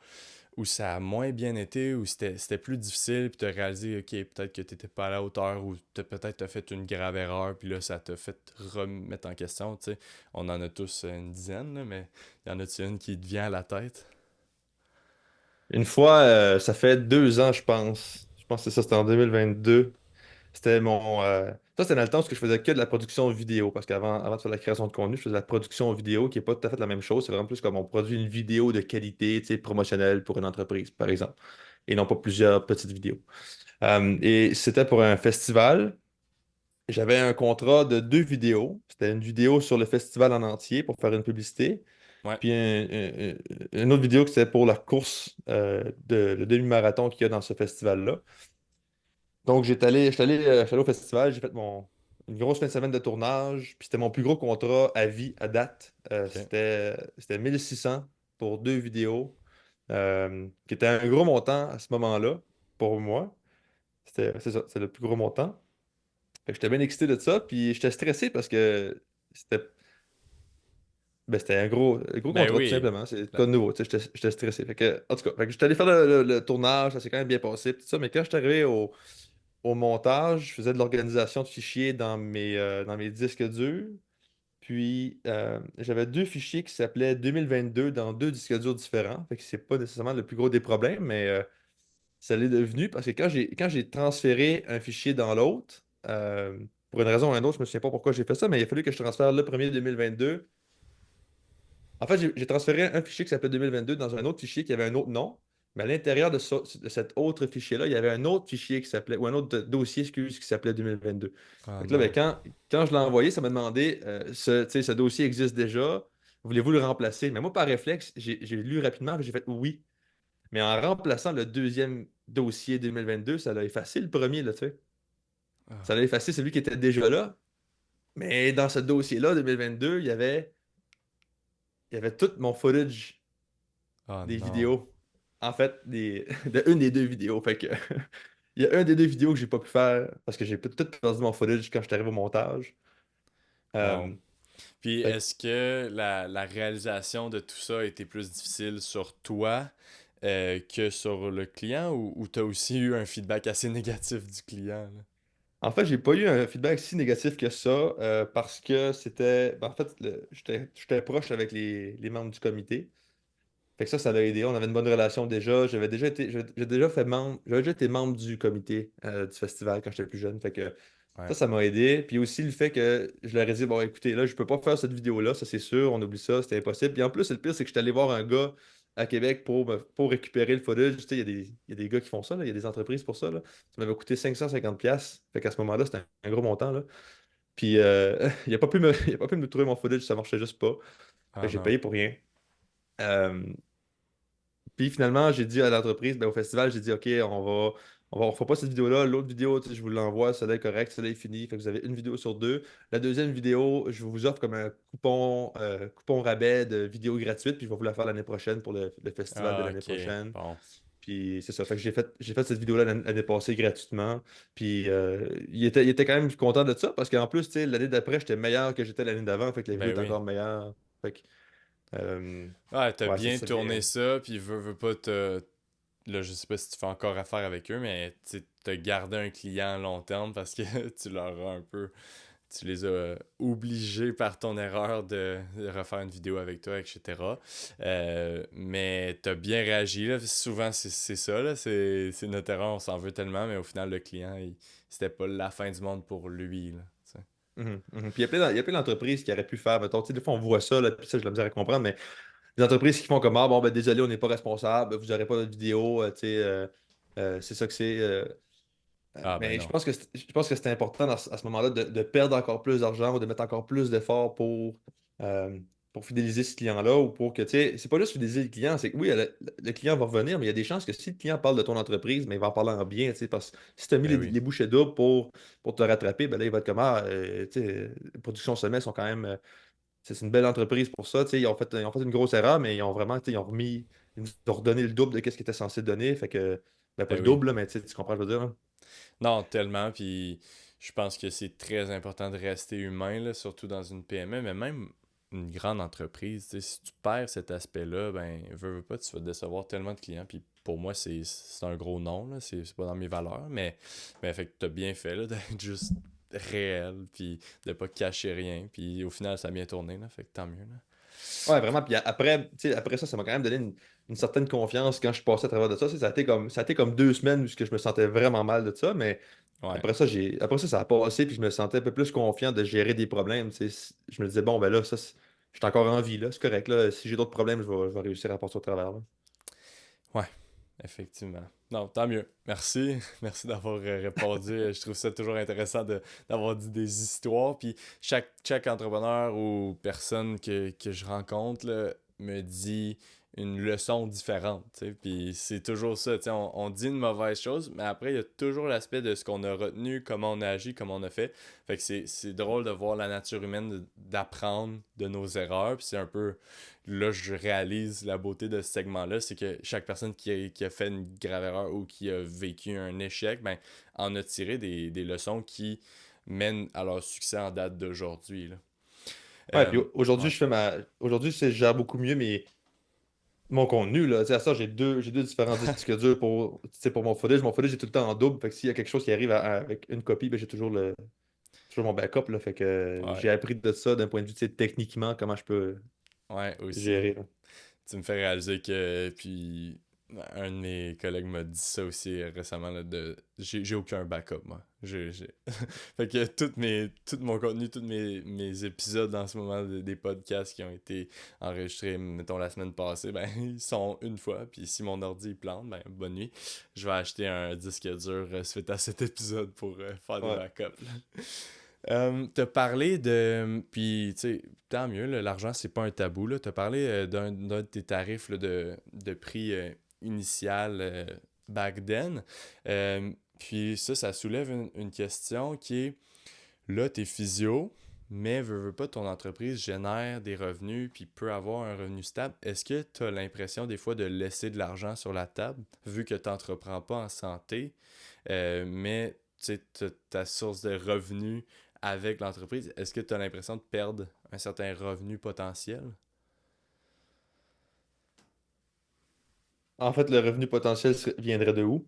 où ça a moins bien été, où c'était plus difficile, puis tu as réalisé, ok, peut-être que tu n'étais pas à la hauteur, ou peut-être tu as fait une grave erreur, puis là, ça t'a fait remettre en question, tu sais. On en a tous une dizaine, là, mais y en a-tu une qui te vient à la tête? Une fois, ça fait 2 ans, je pense. Je pense que c'est ça, c'était en 2022. C'était ça, c'était dans le temps où je faisais que de la production vidéo. Parce qu'avant de faire la création de contenu, je faisais de la production vidéo qui n'est pas tout à fait la même chose. C'est vraiment plus comme on produit une vidéo de qualité, tu sais, promotionnelle pour une entreprise, par exemple. Et non pas plusieurs petites vidéos. Et c'était pour un festival. J'avais un contrat de 2 vidéos. C'était une vidéo sur le festival en entier pour faire une publicité. Ouais, Puis une autre vidéo qui c'était pour la course le demi-marathon qu'il y a dans ce festival-là. Donc, j'étais allé au festival, j'ai fait une grosse fin de semaine de tournage, puis c'était mon plus gros contrat à vie, à date. ok. C'était 1600 pour 2 vidéos, qui était un gros montant à ce moment-là pour moi. C'est ça, c'est le plus gros montant. Fait que j'étais bien excité de ça, puis j'étais stressé parce que c'était c'était un gros Ben contrat, tout oui, simplement. C'est la- quoi de nouveau, tu sais, j'étais stressé. Fait que, en tout cas, fait que j'étais allé faire le tournage, ça s'est quand même bien passé, tout ça, mais quand je suis arrivé au montage, je faisais de l'organisation de fichiers dans mes disques durs. Puis, j'avais 2 fichiers qui s'appelaient 2022 dans 2 disques durs différents. Fait que c'est pas nécessairement le plus gros des problèmes, mais ça l'est devenu parce que quand j'ai transféré un fichier dans l'autre, pour une raison ou une autre, je me souviens pas pourquoi j'ai fait ça, mais il a fallu que je transfère le premier 2022. En fait, j'ai transféré un fichier qui s'appelait 2022 dans un autre fichier qui avait un autre nom. Mais à l'intérieur de cet autre fichier-là, il y avait un autre fichier qui s'appelait, ou un autre dossier, excuse, qui s'appelait 2022. Ah Fait que là, ben, non. quand je l'ai envoyé, ça m'a demandé, tu sais, ce dossier existe déjà, voulez-vous le remplacer? Mais moi, par réflexe, j'ai lu rapidement et j'ai fait oui. Mais en remplaçant le deuxième dossier 2022, ça l'a effacé le premier, là, tu sais. Ça Ah, l'a effacé celui qui était déjà là. Mais dans ce dossier-là, 2022, il y avait tout mon footage ah des non. vidéos. En fait, de une des 2 vidéos. Fait que il y a un des 2 vidéos que j'ai pas pu faire parce que j'ai tout perdu mon footage quand je suis arrivé au montage. Wow. Euh, Puis fait que, est-ce que la réalisation de tout ça a été plus difficile sur toi que sur le client ou t'as aussi eu un feedback assez négatif du client, là? en fait, j'ai pas eu un feedback si négatif que ça parce que c'était. Ben, en fait, j'étais proche avec les membres du comité. Fait que ça l'a aidé. On avait une bonne relation déjà. J'ai déjà fait membre, j'avais déjà été membre du comité du festival quand j'étais plus jeune. Fait que Ouais, ça m'a aidé. Puis aussi le fait que je leur ai dit, bon, écoutez, là, je peux pas faire cette vidéo-là, ça c'est sûr, on oublie ça, c'était impossible. Puis en plus, le pire, c'est que je suis allé voir un gars à Québec pour récupérer le footage. Tu sais, il y a des gars qui font ça, là, il y a des entreprises pour ça, là. Ça m'avait coûté 550$. Fait qu'à ce moment-là, c'était un gros montant, là. Puis il a pas pu me trouver mon footage, ça marchait juste pas. Fait ah que j'ai non. payé pour rien. Euh, Puis finalement, j'ai dit à l'entreprise, ben, au festival, j'ai dit, OK, on fera pas cette vidéo-là. L'autre vidéo, tu sais, je vous l'envoie, celle-là est correcte, celle-là est finie. Fait que vous avez une vidéo sur deux. La deuxième vidéo, je vous offre comme un coupon rabais de vidéo gratuite, puis je vais vous la faire l'année prochaine pour le festival de Ah, l'année ok. prochaine. Bon. Puis c'est ça. Fait que j'ai fait cette vidéo-là l'année passée gratuitement. Puis il était quand même content de ça parce qu'en plus, tu sais, l'année d'après, j'étais meilleur que j'étais l'année d'avant. Fait que la vidéo Ben est oui. encore meilleure. Fait que, euh, Ouais, t'as ouais, ça bien c'est bien. tourné ça, puis veux pas te. Là, je sais pas si tu fais encore affaire avec eux, mais tu t'as gardé un client à long terme parce que tu leur as un peu. Tu les as obligés par ton erreur de refaire une vidéo avec toi, etc. Mais t'as bien réagi, là. Souvent, c'est ça, là. C'est notre erreur, on s'en veut tellement, mais au final, le client, c'était pas la fin du monde pour lui, là. Tu sais. Puis il y a plein d'entreprises qui auraient pu faire, mettons, tu sais, des fois on voit ça, là, puis ça, je la misère à comprendre, mais des entreprises qui font comme, ah, bon, ben désolé, on n'est pas responsable, vous n'aurez pas notre vidéo, tu sais, c'est ça que c'est. Ah, ben Mais je non. pense que c'est important à ce moment-là de perdre encore plus d'argent ou de mettre encore plus d'efforts euh, pour fidéliser ce client-là ou pour que, tu sais, c'est pas juste fidéliser le client, c'est que oui, le client va revenir, mais il y a des chances que si le client parle de ton entreprise, mais il va en parler en bien, tu sais, parce que si tu as mis les, Ben oui. les bouchées doubles pour te rattraper, ben là, il va être comme, ah, tu sais, les productions Sommet sont quand même, c'est une belle entreprise pour ça, tu sais, ils ont fait une grosse erreur, mais ils ont vraiment, tu sais, ils ont redonné le double de ce qu'ils étaient censés donner, fait que, ben pas Ben le oui. double, là, mais tu comprends ce que je veux dire, là? Non, tellement, puis je pense que c'est très important de rester humain, là, surtout dans une PME, mais même une grande entreprise, tu sais, si tu perds cet aspect-là, ben, veux pas, tu vas décevoir tellement de clients, puis pour moi, c'est un gros non, là, c'est pas dans mes valeurs, mais fait que t'as bien fait, là, d'être juste réel, puis de pas cacher rien, puis au final, ça a bien tourné, là, fait que tant mieux, là. Ouais, vraiment. Puis après, tu sais, après ça, ça m'a quand même donné une certaine confiance quand je suis passé à travers de ça. Tu sais, ça a été comme 2 semaines où je me sentais vraiment mal de ça, mais Ouais, après ça, ça a passé, puis je me sentais un peu plus confiant de gérer des problèmes. Tu sais. Je me disais, bon, ben là, je suis encore en vie, là, c'est correct. Là. Si j'ai d'autres problèmes, je vais réussir à passer au travers. Là. ouais. Effectivement. Non, tant mieux. Merci. Merci d'avoir répondu. Je trouve ça toujours intéressant d'avoir dit des histoires. Puis chaque entrepreneur ou personne que je rencontre là, me dit une leçon différente. Tu sais. Puis c'est toujours ça. Tu sais, on dit une mauvaise chose, mais après, il y a toujours l'aspect de ce qu'on a retenu, comment on a agi, comment on a fait. Fait que c'est drôle de voir la nature humaine d'apprendre de nos erreurs. Puis c'est un peu là, je réalise la beauté de ce segment-là, c'est que chaque personne qui a fait une grave erreur ou qui a vécu un échec, ben, en a tiré des leçons qui mènent à leur succès en date d'aujourd'hui. Là. Ouais, puis Ouais. aujourd'hui, Aujourd'hui, je gère beaucoup mieux mon contenu. Là. Tu sais, à ça, j'ai deux différents disques durs pour mon footage. Mon footage est tout le temps en double. Fait que s'il y a quelque chose qui arrive avec une copie, ben, j'ai toujours mon backup. Là. Fait que Ouais. j'ai appris de ça d'un point de vue, tu sais, techniquement, comment je peux Ouais, aussi. gérer. Là. Tu me fais réaliser que, puis, un de mes collègues m'a dit ça aussi récemment, là, j'ai aucun backup, moi. Fait que tout mon contenu, tous mes épisodes en ce moment des podcasts qui ont été enregistrés, mettons, la semaine passée, ben, ils sont une fois, puis si mon ordi il plante, ben, bonne nuit. Je vais acheter un disque dur suite à cet épisode pour faire des Ouais. backups, là. T'as parlé de. Puis, tu sais, tant mieux, là, l'argent, c'est pas un tabou. Là. T'as parlé d'un de tes tarifs là, de prix initial back then. Puis, ça soulève une question qui est là, t'es physio, mais veux pas, ton entreprise génère des revenus puis peut avoir un revenu stable. Est-ce que t'as l'impression des fois de laisser de l'argent sur la table vu que t'entreprends pas en santé? Mais tu sais, ta source de revenus avec l'entreprise, est-ce que tu as l'impression de perdre un certain revenu potentiel? En fait, le revenu potentiel viendrait de où?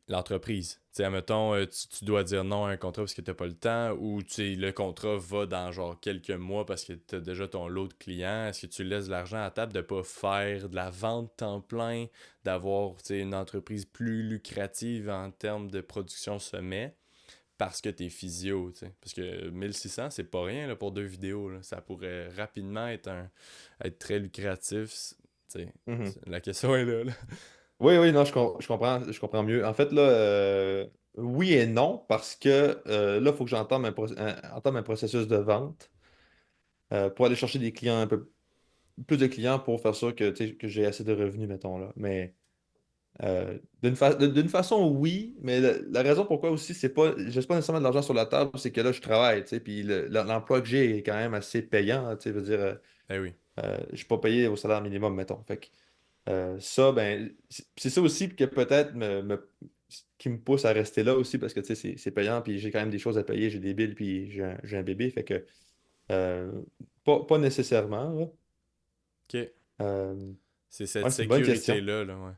L'entreprise. Tu sais, admettons, tu dois dire non à un contrat parce que tu n'as pas le temps ou tu sais, le contrat va dans genre quelques mois parce que tu as déjà ton lot de clients. Est-ce que tu laisses de l'argent à table de pas faire de la vente temps plein, d'avoir tu sais, une entreprise plus lucrative en termes de production sommet? Parce que t'es physio, tu sais. Parce que 1600, c'est pas rien là, pour 2 vidéos. Là. Ça pourrait rapidement être très lucratif. Tu sais, Mhm. la question est là. Oui, oui, non, je comprends mieux. En fait, là, oui et non, parce que là, il faut que entame un processus de vente pour aller chercher des clients plus de clients pour faire sûr que, tu sais, que j'ai assez de revenus, mettons, là. Mais d'une façon, oui, mais la raison pourquoi aussi, c'est pas, je pas nécessairement de l'argent sur la table, c'est que là, je travaille, tu sais, puis l'emploi que j'ai est quand même assez payant, tu sais, je veux dire, Ben oui. je suis pas payé au salaire minimum, mettons. Fait que, ça, ben, c'est ça aussi que peut-être qui me pousse à rester là aussi, parce que, tu sais, c'est payant, puis j'ai quand même des choses à payer, j'ai des billes, puis j'ai un bébé, fait que, euh, pas nécessairement, là. OK. Euh, C'est cette ouais, c'est une bonne question. sécurité-là, là, ouais.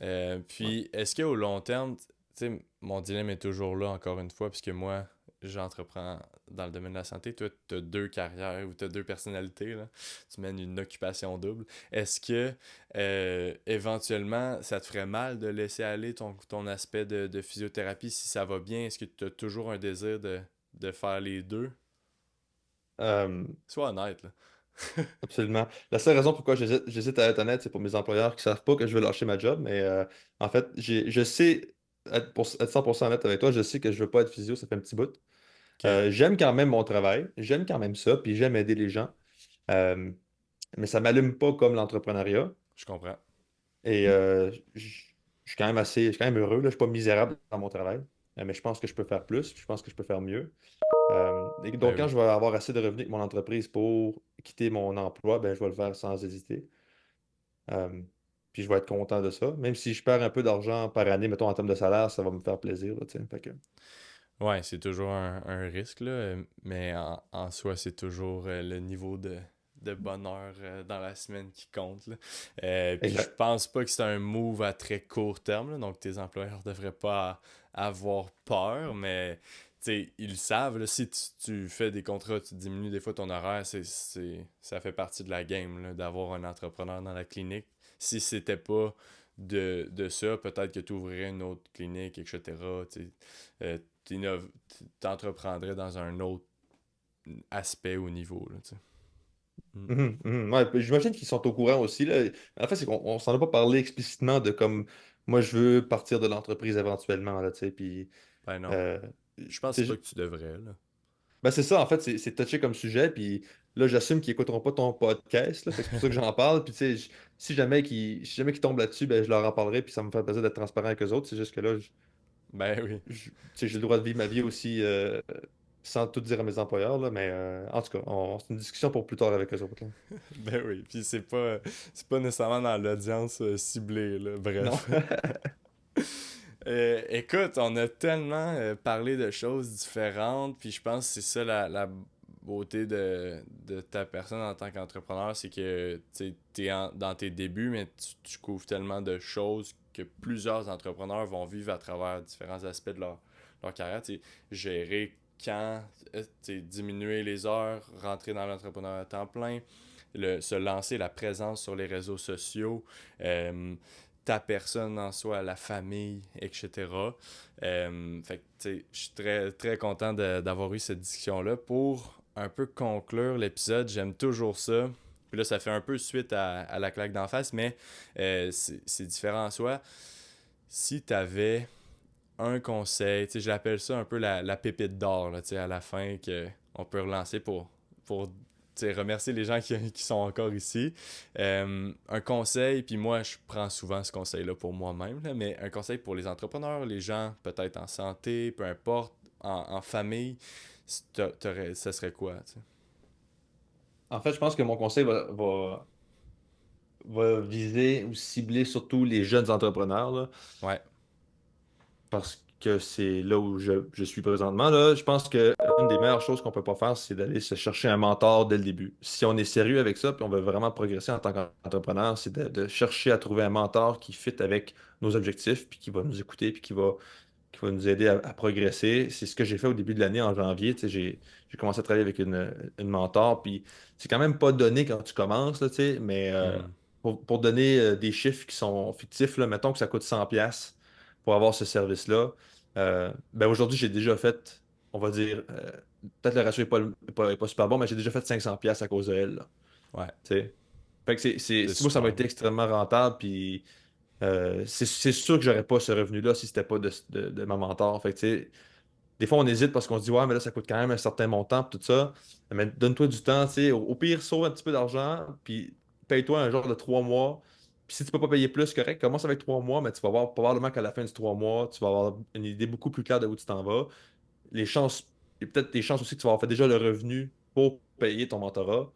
Ouais. Puis, est-ce qu'au long terme, tu sais, mon dilemme est toujours là, encore une fois, puisque moi, j'entreprends dans le domaine de la santé. Toi, tu as deux carrières ou tu as deux personnalités, là. Tu mènes une occupation double. Est-ce que, éventuellement, ça te ferait mal de laisser aller ton aspect de physiothérapie si ça va bien? Est-ce que tu as toujours un désir de faire les deux? Euh, Sois honnête, là. Absolument. La seule raison pourquoi j'hésite à être honnête, c'est pour mes employeurs qui savent pas que je veux lâcher ma job. Mais en fait, je sais, être 100% honnête avec toi, je sais que je veux pas être physio, ça fait un petit bout. OK, J'aime quand même mon travail, j'aime quand même ça, puis j'aime aider les gens. Euh, mais ça m'allume pas comme l'entrepreneuriat. je comprends. Et je suis quand même je suis quand même heureux, là. Je suis pas misérable dans mon travail. Mais je pense que je peux faire plus, je pense que je peux faire mieux. Et Ben donc, quand oui. je vais avoir assez de revenus avec mon entreprise pour quitter mon emploi, ben, je vais le faire sans hésiter. Euh, Puis je vais être content de ça. Même si je perds un peu d'argent par année, mettons en termes de salaire, ça va me faire plaisir, là, tu sais. Fait que, Ouais, c'est toujours un risque, là, mais en soi, c'est toujours le niveau de bonheur dans la semaine qui compte, là. Puis je exact. pense pas que c'est un move à très court terme, là, donc tes employeurs devraient pas avoir peur, mais tu sais, ils le savent, là, si tu fais des contrats, tu diminues des fois ton horaire, ça fait partie de la game, là, d'avoir un entrepreneur dans la clinique. Si c'était pas de ça, peut-être que tu ouvrirais une autre clinique, etc. Tu sais. T'entreprendrais dans un autre aspect ou niveau, là, tu sais. Mm. Ouais, puis j'imagine qu'ils sont au courant aussi, là. En fait, c'est qu'on s'en a pas parlé explicitement de comme moi je veux partir de l'entreprise éventuellement, là, tu sais. Puis, Ben non. euh, Je pense tu pas sais, que tu devrais, là. ben c'est ça, en fait, c'est touché comme sujet. Puis là, j'assume qu'ils écouteront pas ton podcast, là. Fait que c'est pour ça que j'en parle. Puis, tu sais, si jamais qu'ils tombent là-dessus, ben je leur en parlerai. Puis ça me fait plaisir d'être transparent avec eux autres. C'est juste que là, Ben oui. tu sais, j'ai le droit de vivre ma vie aussi sans tout dire à mes employeurs, là, mais en tout cas, c'est une discussion pour plus tard avec eux autres, là. Ben oui. Puis c'est pas nécessairement dans l'audience ciblée, là. Non? Bref. Écoute, on a tellement parlé de choses différentes, puis je pense que c'est ça la beauté de ta personne en tant qu'entrepreneur, c'est que tu es dans tes débuts, mais tu couvres tellement de choses que plusieurs entrepreneurs vont vivre à travers différents aspects de leur carrière. Gérer quand, diminuer les heures, rentrer dans l'entrepreneuriat à temps plein, se lancer, la présence sur les réseaux sociaux. Ta personne en soi, la famille, etc. Fait que, tu sais, je suis très, très content d'avoir eu cette discussion-là. Pour un peu conclure l'épisode, j'aime toujours ça. Puis là, ça fait un peu suite à la claque d'en face, mais c'est différent en soi. Si tu avais un conseil, tu sais, j'appelle ça un peu la pépite d'or, là, tu sais, à la fin, qu'on peut relancer pour tu sais, remercier les gens qui sont encore ici. Un conseil, puis moi, je prends souvent ce conseil-là pour moi-même, là, mais un conseil pour les entrepreneurs, les gens peut-être en santé, peu importe, en famille, ça serait quoi, tu sais? En fait, je pense que mon conseil va viser ou cibler surtout les jeunes entrepreneurs, là, Ouais. parce que c'est là où je suis présentement, là. Je pense que une des meilleures choses qu'on peut pas faire, c'est d'aller se chercher un mentor dès le début. Si on est sérieux avec ça, puis on veut vraiment progresser en tant qu'entrepreneur, c'est de chercher à trouver un mentor qui fit avec nos objectifs, puis qui va nous écouter, puis qui va nous aider à progresser. C'est ce que j'ai fait au début de l'année, en janvier. Tu sais, j'ai commencé à travailler avec une mentor, puis c'est quand même pas donné quand tu commences, là, tu sais, mais Mhm. pour donner des chiffres qui sont fictifs, là, mettons que ça coûte 100$ pour avoir ce service-là. Ben aujourd'hui, j'ai déjà fait, on va dire, peut-être le ratio n'est pas super bon, mais j'ai déjà fait 500$ à cause de elle, là, Ouais. tu sais. Fait que C'est moi, ça m'a super. été extrêmement rentable, puis c'est sûr que j'aurais pas ce revenu-là si c'était pas de ma mentor. Fait que, tu sais, des fois, on hésite parce qu'on se dit, ouais, mais là, ça coûte quand même un certain montant, puis tout ça. Mais donne-toi du temps, tu sais. Au pire, sauve un petit peu d'argent, puis paye-toi un genre de 3 mois. Puis si tu peux pas payer plus, correct, commence avec 3 mois, mais tu vas voir probablement qu'à la fin du 3 mois, tu vas avoir une idée beaucoup plus claire de où tu t'en vas. Les chances, et peut-être des chances aussi que tu vas avoir fait déjà le revenu pour payer ton mentorat,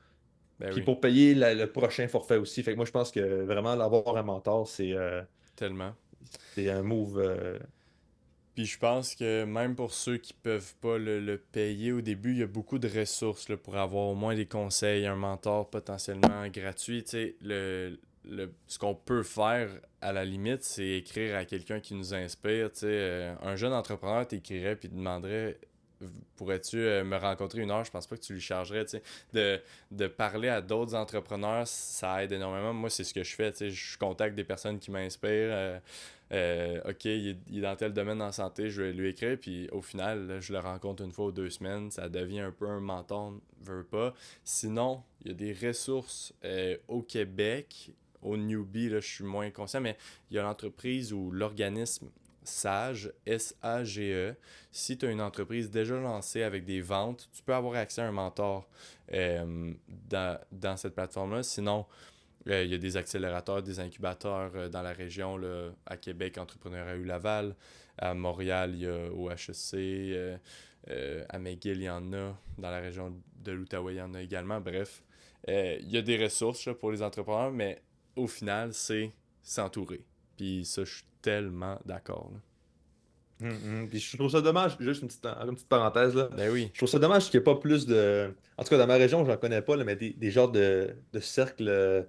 Ben puis oui, pour payer le prochain forfait aussi. Fait que moi, je pense que vraiment, avoir un mentor, tellement. c'est un move. Puis je pense que même pour ceux qui peuvent pas le payer au début, il y a beaucoup de ressources là, pour avoir au moins des conseils, un mentor potentiellement gratuit. Tu sais, ce qu'on peut faire à la limite, c'est écrire à quelqu'un qui nous inspire. Tu sais, un jeune entrepreneur t'écrirait puis te demanderait pourrais-tu me rencontrer 1 heure, je pense pas que tu lui chargerais, tu sais. De parler à d'autres entrepreneurs, ça aide énormément. Moi, c'est ce que je fais, tu sais. Je contacte des personnes qui m'inspirent. OK, il est dans tel domaine en santé, je vais lui écrire, puis au final, là, je le rencontre 1 fois ou 2 semaines, ça devient un peu un menton, veut pas. Sinon, il y a des ressources au Québec, au newbie, là, je suis moins conscient, mais il y a l'entreprise ou l'organisme SAGE, S-A-G-E. Si tu as une entreprise déjà lancée avec des ventes, tu peux avoir accès à un mentor dans cette plateforme-là. Sinon, il y a des accélérateurs, des incubateurs dans la région, là, à Québec, Entrepreneuriat U Laval. À Montréal, il y a au HEC. À McGill, il y en a. Dans la région de l'Outaouais, il y en a également. Bref, il y a des ressources là, pour les entrepreneurs, mais au final, c'est s'entourer. Puis ça, je suis tellement d'accord. Là. Puis je trouve ça dommage, juste une petite parenthèse là. Ben oui. Je trouve ça dommage qu'il n'y ait pas plus de. En tout cas, dans ma région, je n'en connais pas, là, mais des genres de cercles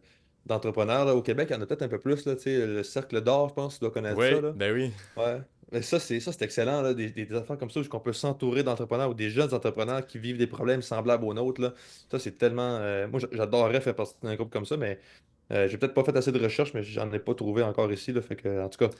d'entrepreneurs. Là. Au Québec, il y en a peut-être un peu plus, là, tu sais, le cercle d'or, je pense, tu dois connaître ça. Oui, Là. ben oui. Ouais. Mais ça, c'est excellent, là, des affaires comme ça, où on peut s'entourer d'entrepreneurs ou des jeunes entrepreneurs qui vivent des problèmes semblables aux nôtres. Là. Ça, c'est tellement. Moi, j'adorerais faire partie d'un groupe comme ça, mais j'ai peut-être pas fait assez de recherches, mais j'en ai pas trouvé encore ici. Là, fait que, en tout cas,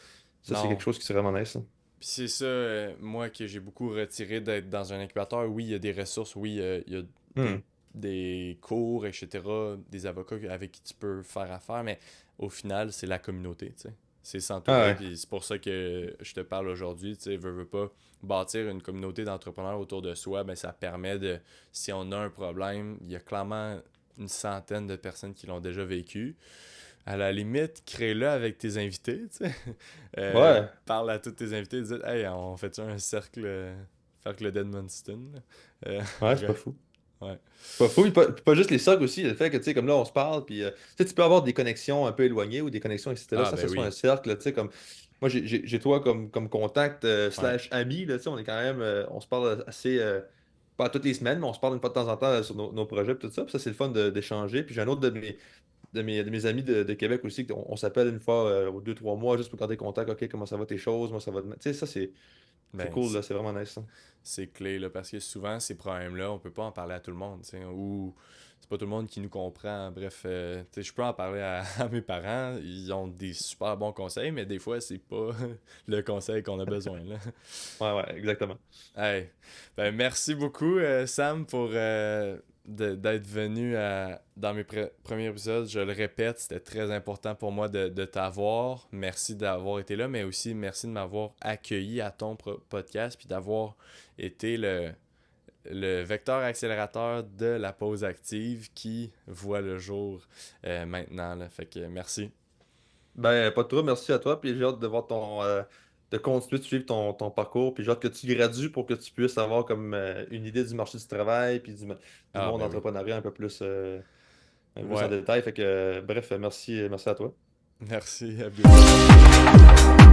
ça, c'est quelque Non. chose qui serait vraiment nice. Puis c'est ça, moi, que j'ai beaucoup retiré d'être dans un incubateur. Oui, il y a des ressources, oui, il y a Hmm. des cours, etc., des avocats avec qui tu peux faire affaire, mais au final, c'est la communauté, tu sais. C'est Ah s'entourer, ouais. puis c'est pour ça que je te parle aujourd'hui, tu sais, veux pas, bâtir une communauté d'entrepreneurs autour de soi, ben ça permet de, si on a un problème, il y a clairement une centaine de personnes qui l'ont déjà vécu. À la limite, crée-le avec tes invités, tu sais. Ouais. Parle à tous tes invités, dis, hey, on fait un cercle d'Edmundston, là? Ouais, c'est pas Bref, fou. ouais. Pas fou. Puis pas juste les cercles aussi. Le fait que, tu sais, comme là, on se parle, puis tu sais, tu peux avoir des connexions un peu éloignées ou des connexions, etc. Ah, Ça, ben ce soit un oui. cercle, tu sais, comme. Moi, j'ai toi comme contact Ouais. slash ami, là, tu sais, on est quand même. On se parle assez. Pas toutes les semaines, mais on se parle une fois de temps en temps sur nos projets, et tout ça. Puis ça, c'est le fun d'échanger. Puis j'ai un autre de mes amis de Québec aussi, on s'appelle une fois aux 2, 3 mois juste pour garder contact. OK, comment ça va tes choses? Moi, ça va. Tu sais, ça, c'est Ben, cool, là. C'est vraiment nice, ça. c'est clé, là, parce que souvent, ces problèmes-là, on peut pas en parler à tout le monde, tu sais, ou c'est pas tout le monde qui nous comprend. Bref, tu sais, je peux en parler à mes parents, ils ont des super bons conseils, mais des fois, c'est pas le conseil qu'on a besoin, là. Ouais, ouais, exactement. Hey. Ben, merci beaucoup, Sam, pour d'être venu dans mes premiers épisodes. Je le répète, c'était très important pour moi de t'avoir. Merci d'avoir été là, mais aussi merci de m'avoir accueilli à ton podcast puis d'avoir été le vecteur accélérateur de la pause active qui voit le jour maintenant, là. Fait que merci. Ben, pas de trouble, merci à toi. Puis j'ai hâte de voir de continuer de suivre ton parcours. Puis j'ai hâte que tu gradues pour que tu puisses avoir comme une idée du marché du travail, puis du Ah, monde ben oui. entrepreneuriat un peu plus en Ouais. détail. Fait que, bref, merci à toi. Merci, à bientôt.